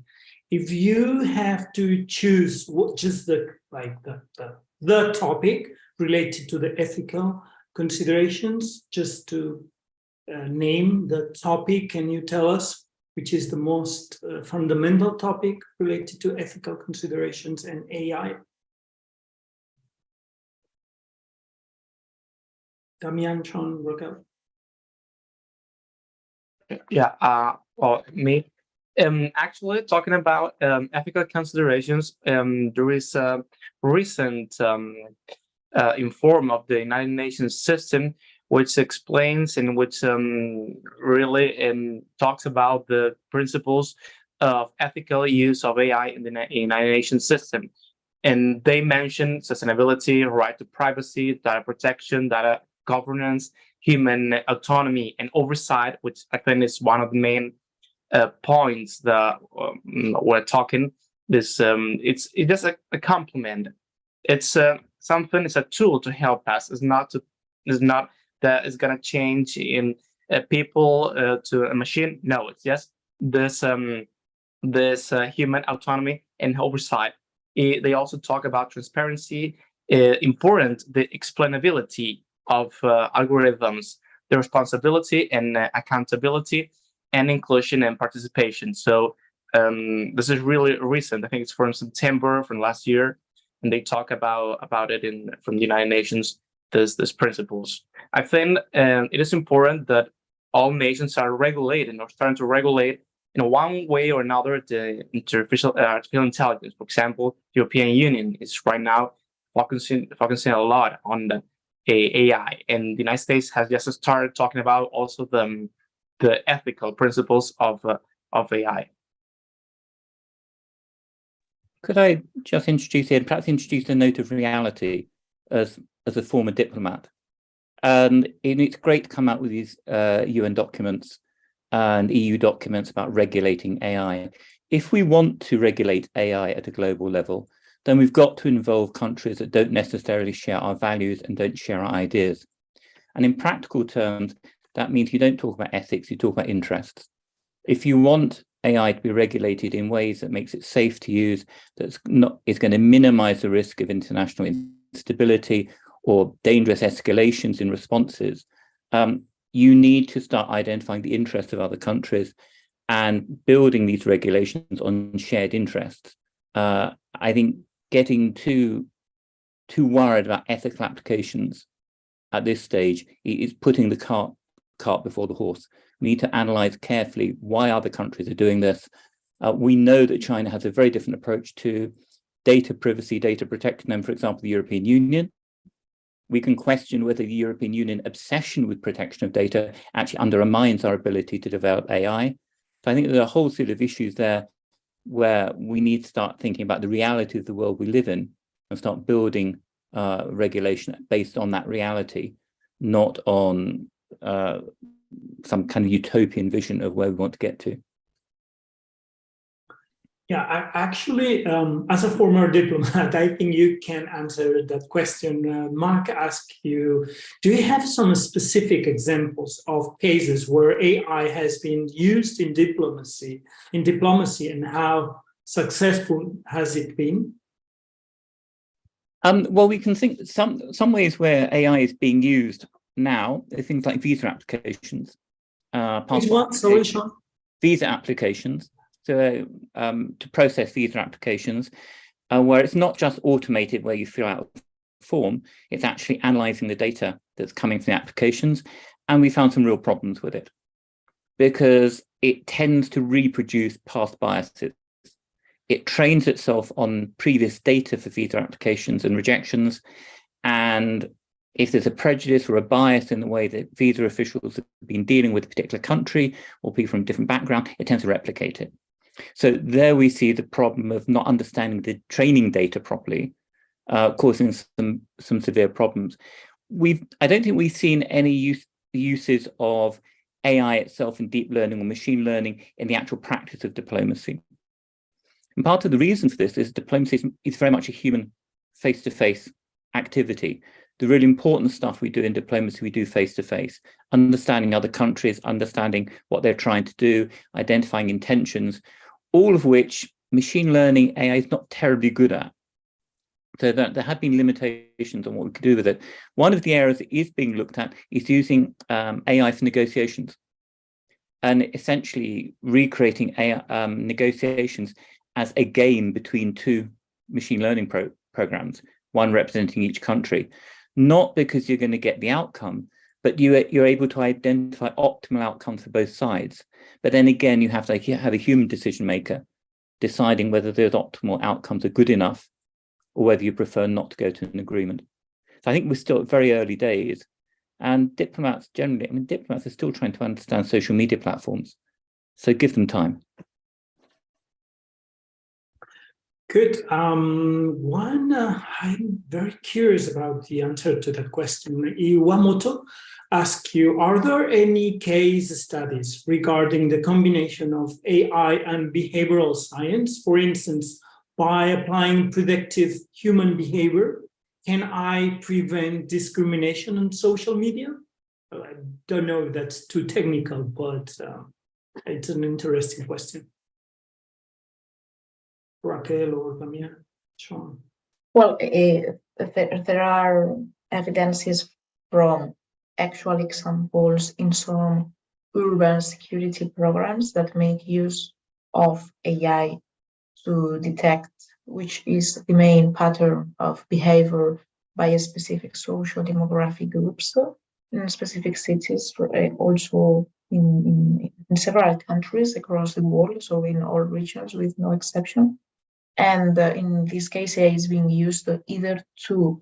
If you have to choose just the topic related to the ethical considerations, just to name the topic, can you tell us which is the most fundamental topic related to ethical considerations and AI? Damian, Sean, Raquel. Yeah, well, me. Actually, talking about ethical considerations, there is a recent inform of the United Nations system, which explains and which really talks about the principles of ethical use of AI in the United Nations system. And they mention sustainability, right to privacy, data protection, data governance, human autonomy, and oversight, which I think is one of the main points that we're talking. This it's just a complement. It's something. It's a tool to help us. It's not that it's gonna change in people to a machine. No, it's just this human autonomy and oversight. They also talk about transparency, important the explainability of algorithms, the responsibility and accountability, and inclusion and participation. So this is really recent. I think it's from September from last year, and they talk about it from the United Nations. These principles. I think it is important that all nations are regulating or starting to regulate in one way or another the artificial intelligence. For example, the European Union is right now focusing a lot on the AI, and the United States has just started talking about also the ethical principles of AI. Could I just perhaps introduce the note of reality as a former diplomat? It's great to come out with these UN documents and EU documents about regulating AI. If we want to regulate AI at a global level, then we've got to involve countries that don't necessarily share our values and don't share our ideas. And in practical terms, that means you don't talk about ethics, you talk about interests. If you want AI to be regulated in ways that makes it safe to use, is going to minimize the risk of international instability or dangerous escalations in responses, you need to start identifying the interests of other countries and building these regulations on shared interests. I think getting too worried about ethical applications at this stage is putting the cart cart before the horse. We need to analyze carefully why other countries are doing this. We know that China has a very different approach to data privacy, data protection than, for example, the European Union. We can question whether the European Union obsession with protection of data actually undermines our ability to develop AI. So I think there's a whole series of issues there where we need to start thinking about the reality of the world we live in and start building regulation based on that reality, not on some kind of utopian vision of where we want to get to. Yeah, actually, as a former diplomat, I think you can answer that question. Mark asked you, do you have some specific examples of cases where AI has been used in diplomacy, and how successful has it been? Well, we can think some ways where AI is being used now are things like visa applications. Sorry, Sean? Visa applications. So to process visa applications, where it's not just automated where you fill out a form, it's actually analyzing the data that's coming from the applications. And we found some real problems with it because it tends to reproduce past biases. It trains itself on previous data for visa applications and rejections. And if there's a prejudice or a bias in the way that visa officials have been dealing with a particular country or people from different background, it tends to replicate it. So there we see the problem of not understanding the training data properly, causing some severe problems. I don't think we've seen any uses of AI itself in deep learning or machine learning in the actual practice of diplomacy. And part of the reason for this is diplomacy is very much a human face-to-face activity. The really important stuff we do in diplomacy, we do face-to-face, understanding other countries, understanding what they're trying to do, identifying intentions, all of which machine learning AI is not terribly good at. So that there have been limitations on what we could do with it. One of the areas that is being looked at is using AI for negotiations and essentially recreating AI, negotiations as a game between two machine learning programs, one representing each country. Not because you're going to get the outcome, but you're able to identify optimal outcomes for both sides. But then again, you have to have a human decision maker deciding whether those optimal outcomes are good enough or whether you prefer not to go to an agreement. So I think we're still at very early days. And diplomats generally, diplomats are still trying to understand social media platforms. So give them time. Good. I'm very curious about the answer to that question. Iwamoto asks you, are there any case studies regarding the combination of AI and behavioral science? For instance, by applying predictive human behavior, can I prevent discrimination on social media? Well, I don't know if that's too technical, but it's an interesting question. Raquel or Pamela, Sean. Well, there are evidences from actual examples in some urban security programs that make use of AI to detect which is the main pattern of behavior by a specific social demographic groups in specific cities, also in several countries across the world, so in all regions with no exception. And in this case, AI is being used either to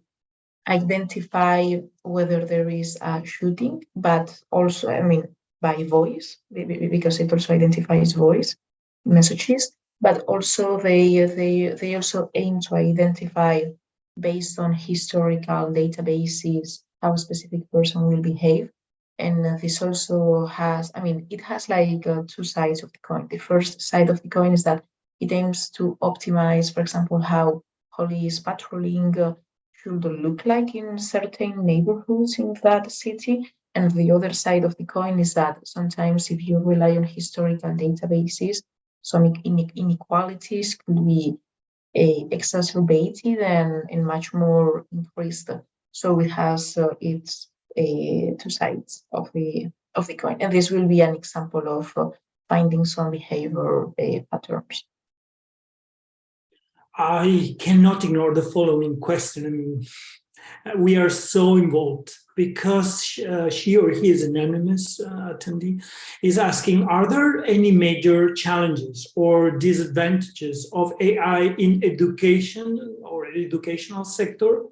identify whether there is a shooting, but also, by voice, because it also identifies voice messages, but also they also aim to identify based on historical databases how a specific person will behave. And this also has, it has like two sides of the coin. The first side of the coin is that it aims to optimize, for example, how police patrolling should look like in certain neighborhoods in that city. And the other side of the coin is that sometimes if you rely on historical databases, some inequalities could be exacerbated and much more increased. So it has its two sides of the coin. And this will be an example of finding some behavior patterns. I cannot ignore the following question. We are so involved because she or he is an anonymous attendee, is asking, are there any major challenges or disadvantages of AI in education or educational sector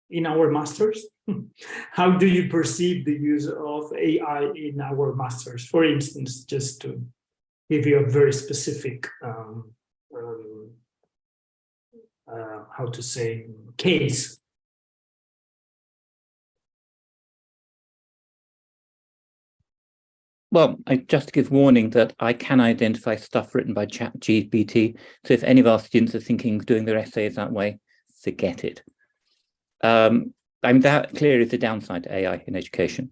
in our masters? How do you perceive the use of AI in our masters? For instance, just to give you a very specific, how to say, case. Well, I just give warning that I can identify stuff written by ChatGPT. So if any of our students are thinking of doing their essays that way, forget it. I mean, that clearly is the downside to AI in education,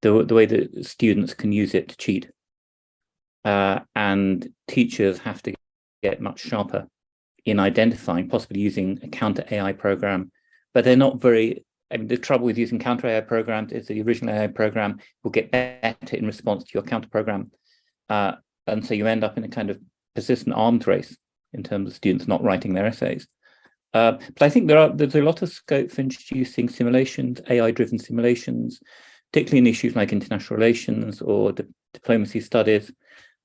the way that students can use it to cheat. And teachers have to get much sharper in identifying, possibly using a counter AI program, but they're not very. I mean, the trouble with using counter AI programs is the original AI program will get better in response to your counter program. And so you end up in a kind of persistent arms race in terms of students not writing their essays. But I think there's a lot of scope for introducing simulations, AI-driven simulations, particularly in issues like international relations or diplomacy studies,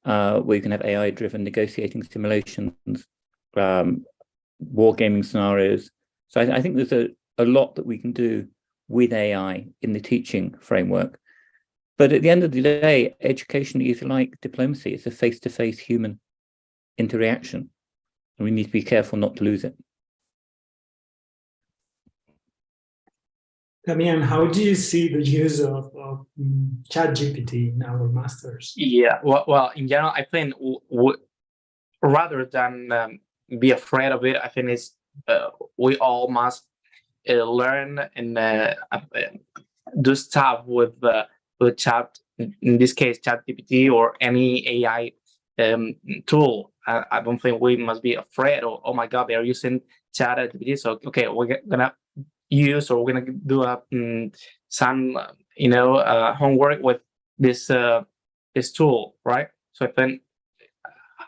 where you can have AI-driven negotiating simulations, wargaming scenarios. So I think there's a lot that we can do with AI in the teaching framework. But at the end of the day, education is like diplomacy. It's a face-to-face human interaction. And we need to be careful not to lose it. Damian, how do you see the use of ChatGPT in our masters? Yeah, well, in general, I think rather than be afraid of it, I think it's we all must learn and do stuff with chat, in this case ChatGPT or any AI tool. I don't think we must be afraid of, oh my god, they're using ChatGPT, so okay, we're gonna use, or we're gonna do some homework with this tool, right? So I think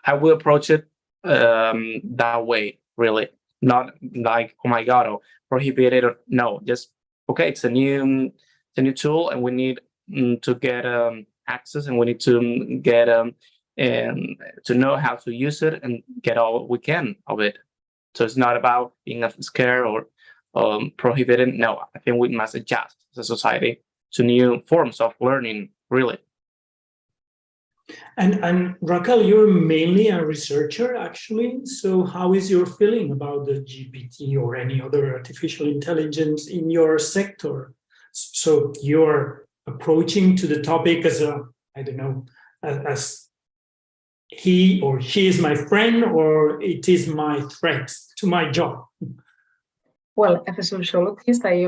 I will approach it that way, really, not like, oh my god, or prohibited, or no, just okay, it's a new tool, and we need to get access, and we need to get and to know how to use it and get all we can of it. So it's not about being scared or prohibited. No, I think we must adjust as a society to new forms of learning, really. And Raquel, you're mainly a researcher, actually. So how is your feeling about the GPT or any other artificial intelligence in your sector? So you're approaching to the topic as a, I don't know, as he or she is my friend, or it is my threat to my job? Well, as a sociologist, I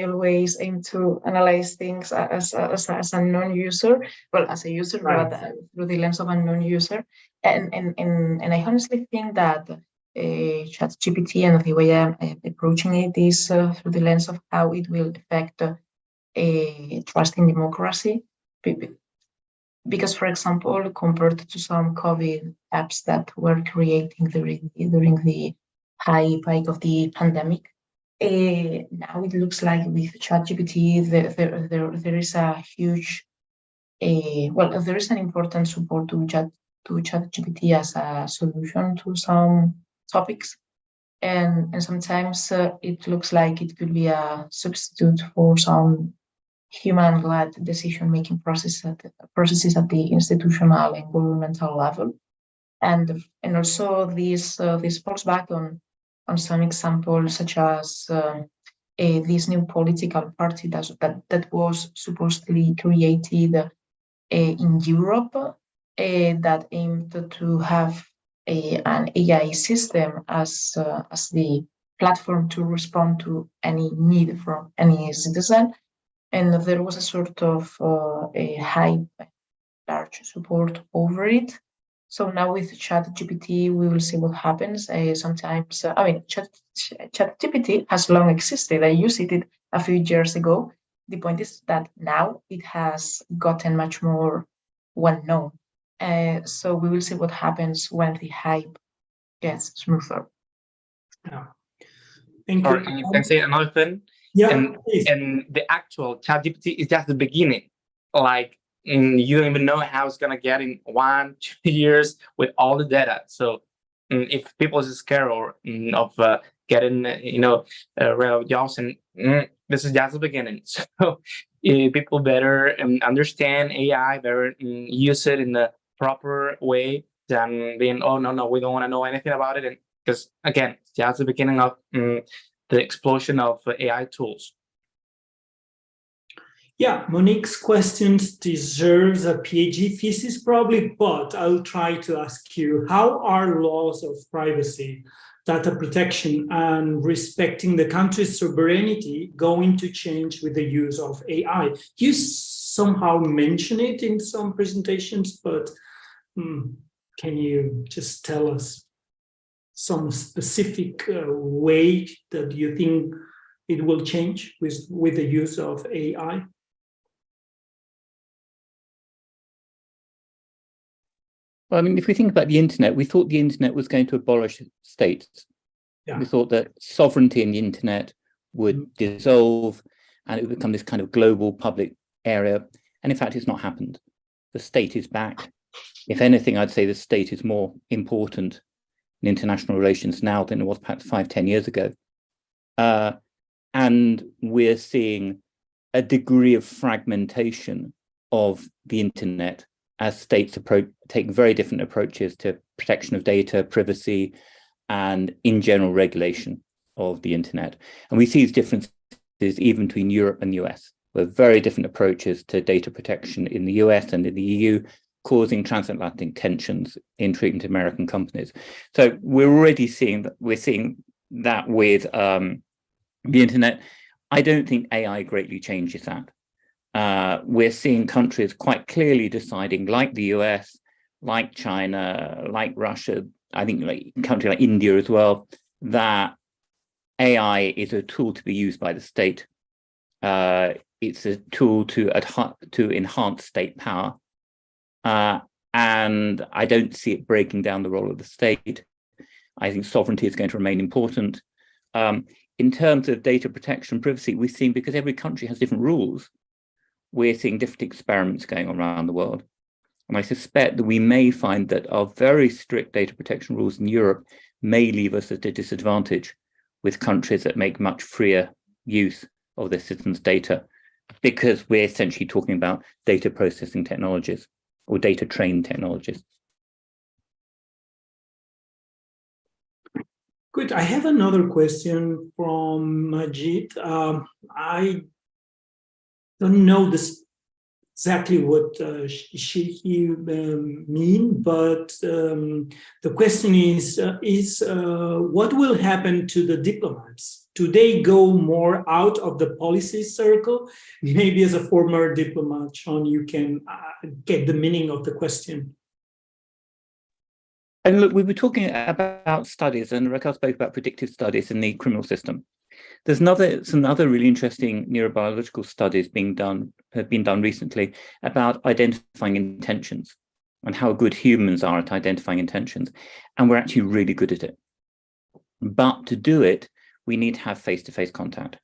always aim to analyze things as a non-user, well, as a user, right, but through the lens of a non-user. And I honestly think that ChatGPT and the way I'm approaching it is through the lens of how it will affect trust in democracy. Because, for example, compared to some COVID apps that were created during the high peak of the pandemic, now it looks like with ChatGPT there is a huge, there is an important support to ChatGPT as a solution to some topics, and sometimes it looks like it could be a substitute for some human-led decision-making processes at the institutional and governmental level, and also this falls back on some examples, such as this new political party that was supposedly created in Europe that aimed to have an AI system as the platform to respond to any need from any citizen. And there was a sort of a large support over it. So now with ChatGPT, we will see what happens. Sometimes, ChatGPT has long existed. I used it a few years ago. The point is that now it has gotten much more well-known. So we will see what happens when the hype gets smoother. Yeah. Or can I say another thing? Yeah, and the actual ChatGPT is just the beginning. Like, you don't even know how it's gonna get in 1-2 years with all the data. So if people are scared of getting rid of jobs, and this is just the beginning. So people better understand AI, better use it in the proper way than being, oh no, we don't want to know anything about it. And because again, it's just the beginning of the explosion of AI tools. Yeah, Monique's questions deserves a PhD thesis probably, but I'll try to ask you, how are laws of privacy, data protection, and respecting the country's sovereignty going to change with the use of AI? You somehow mention it in some presentations, but can you just tell us some specific way that you think it will change with the use of AI? Well, I mean, if we think about the internet, we thought the internet was going to abolish states. Yeah. We thought that sovereignty in the internet would dissolve and it would become this kind of global public area. And in fact, it's not happened. The state is back. If anything, I'd say the state is more important in international relations now than it was perhaps 5-10 years ago. And we're seeing a degree of fragmentation of the internet as states take very different approaches to protection of data, privacy, and in general regulation of the internet. And we see these differences even between Europe and the US, with very different approaches to data protection in the US and in the EU, causing transatlantic tensions in treatment of American companies. So we're already seeing that. We're seeing that with the internet. I don't think AI greatly changes that. We're seeing countries quite clearly deciding, like the US, like China, like Russia, I think like a country like India as well, that AI is a tool to be used by the state. It's a tool to enhance state power. And I don't see it breaking down the role of the state. I think sovereignty is going to remain important. In terms of data protection, privacy, we've seen, because every country has different rules, we're seeing different experiments going on around the world. And I suspect that we may find that our very strict data protection rules in Europe may leave us at a disadvantage with countries that make much freer use of their citizens' data, because we're essentially talking about data processing technologies or data trained technologies. Good. I have another question from Majid. I don't know exactly what he mean, but the question is what will happen to the diplomats? Do they go more out of the policy circle? Maybe as a former diplomat, Sean, you can get the meaning of the question. And look, we were talking about studies, and Raquel spoke about predictive studies in the criminal system. There's some other really interesting neurobiological studies have been done recently about identifying intentions and how good humans are at identifying intentions. And we're actually really good at it. But to do it, we need to have face-to-face contact.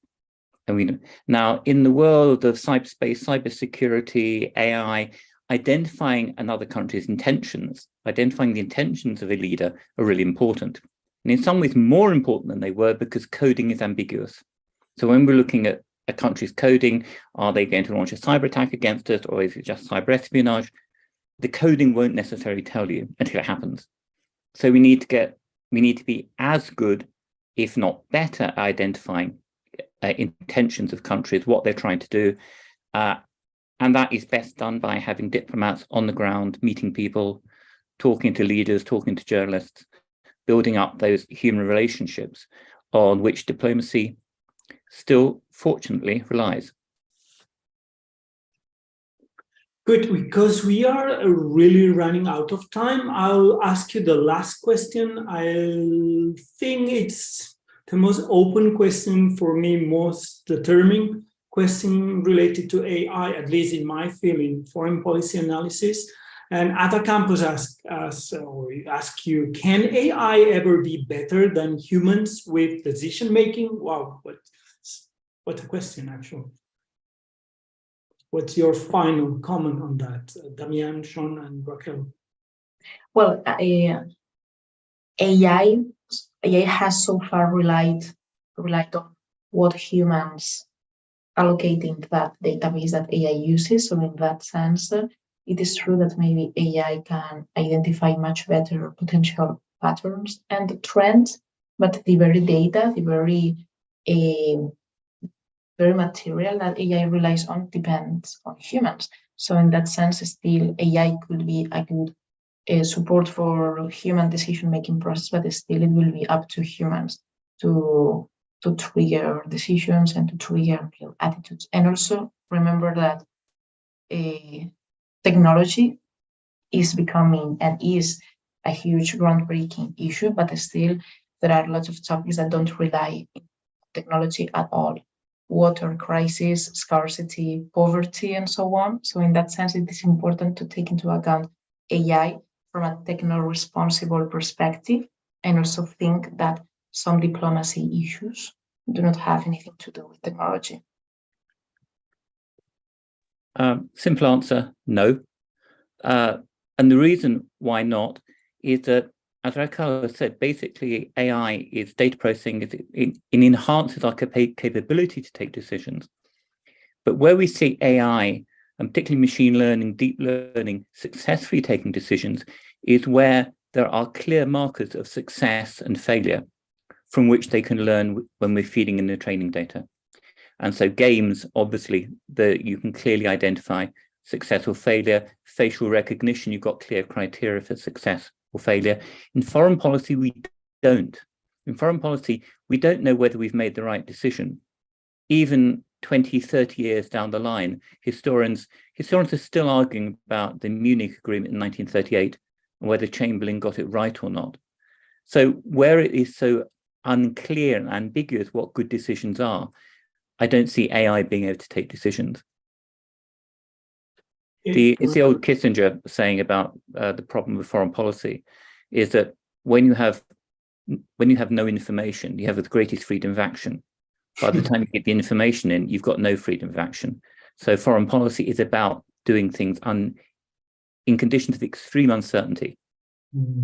And now, in the world of cyberspace, cybersecurity, AI, identifying another country's intentions, identifying the intentions of a leader are really important. And in some ways more important than they were, because coding is ambiguous. So when we're looking at a country's coding, are they going to launch a cyber attack against us, or is it just cyber espionage? The coding won't necessarily tell you until it happens. So we need to be as good, if not better, at identifying intentions of countries, what they're trying to do. And that is best done by having diplomats on the ground, meeting people, talking to leaders, talking to journalists, building up those human relationships on which diplomacy still, fortunately, relies. Good, because we are really running out of time, I'll ask you the last question. I think it's the most open question for me, most determining question related to AI, at least in my field, in foreign policy analysis. And Ada Campos ask you, can AI ever be better than humans with decision-making? Wow, what What a question, actually. What's your final comment on that, Damian, Sean, and Raquel? Well, AI has so far relied on what humans allocate into that database that AI uses. So in that sense, it is true that maybe AI can identify much better potential patterns and trends, but the very data, the very material that AI relies on depends on humans. So in that sense, still AI could be a good support for human decision-making process, but still it will be up to humans to trigger decisions and to trigger real attitudes. And also remember that technology is becoming and is a huge groundbreaking issue, but still there are lots of topics that don't rely on technology at all. Water crisis, scarcity, poverty, and so on. So in that sense, it is important to take into account AI from a techno-responsible perspective, and also think that some diplomacy issues do not have anything to do with technology. Simple answer, no. And the reason why not is that, as Raquel said, basically AI is data processing, it enhances our capability to take decisions. But where we see AI, and particularly machine learning, deep learning, successfully taking decisions, is where there are clear markers of success and failure from which they can learn when we're feeding in the training data. And so games, obviously, you can clearly identify success or failure. Facial recognition, you've got clear criteria for success or failure. In foreign policy, we don't. In foreign policy, we don't know whether we've made the right decision. Even 20, 30 years down the line, historians are still arguing about the Munich Agreement in 1938 and whether Chamberlain got it right or not. So where it is so unclear and ambiguous what good decisions are, I don't see AI being able to take decisions. It's the old Kissinger saying about the problem with foreign policy, is that when you have no information, you have the greatest freedom of action. By the time you get the information in, you've got no freedom of action. So foreign policy is about doing things in conditions of extreme uncertainty.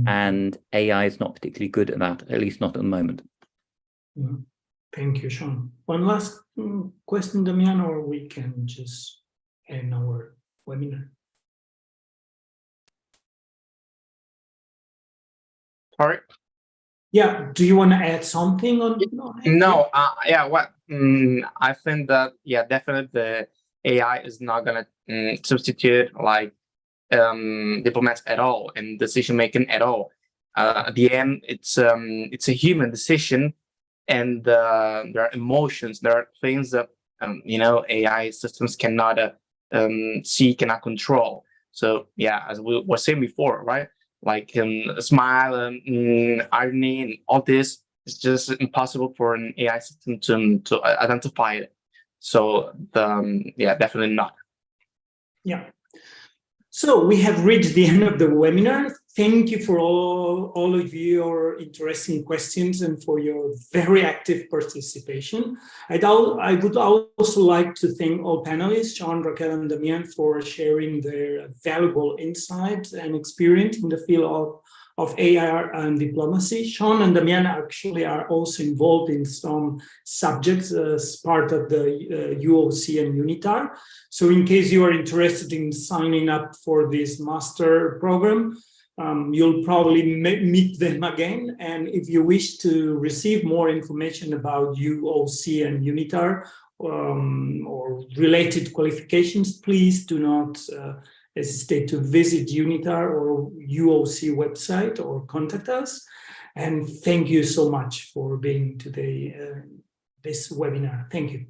And AI is not particularly good at that, at least not at the moment. Thank you, Sean. One last question, Damian, or we can just end our webinar. Sorry? Yeah, do you want to add something on? No, I think that, definitely the AI is not going to substitute like diplomats at all and decision making at all. At the end, it's a human decision, and there are emotions, there are things that AI systems cannot see, cannot control. So as we were saying before, right? Like smile, irony, and all this is just impossible for an AI system to identify it. So definitely not. Yeah. So we have reached the end of the webinar. Thank you for all of your interesting questions and for your very active participation. I would also like to thank all panelists, Sean, Raquel, and Damian, for sharing their valuable insights and experience in the field of AI and diplomacy. Sean and Damian actually are also involved in some subjects as part of the UOC and UNITAR. So in case you are interested in signing up for this master program, you'll probably meet them again. And if you wish to receive more information about UOC and UNITAR or related qualifications, please do not hesitate to visit UNITAR or UOC website or contact us. And thank you so much for being today this webinar. Thank you.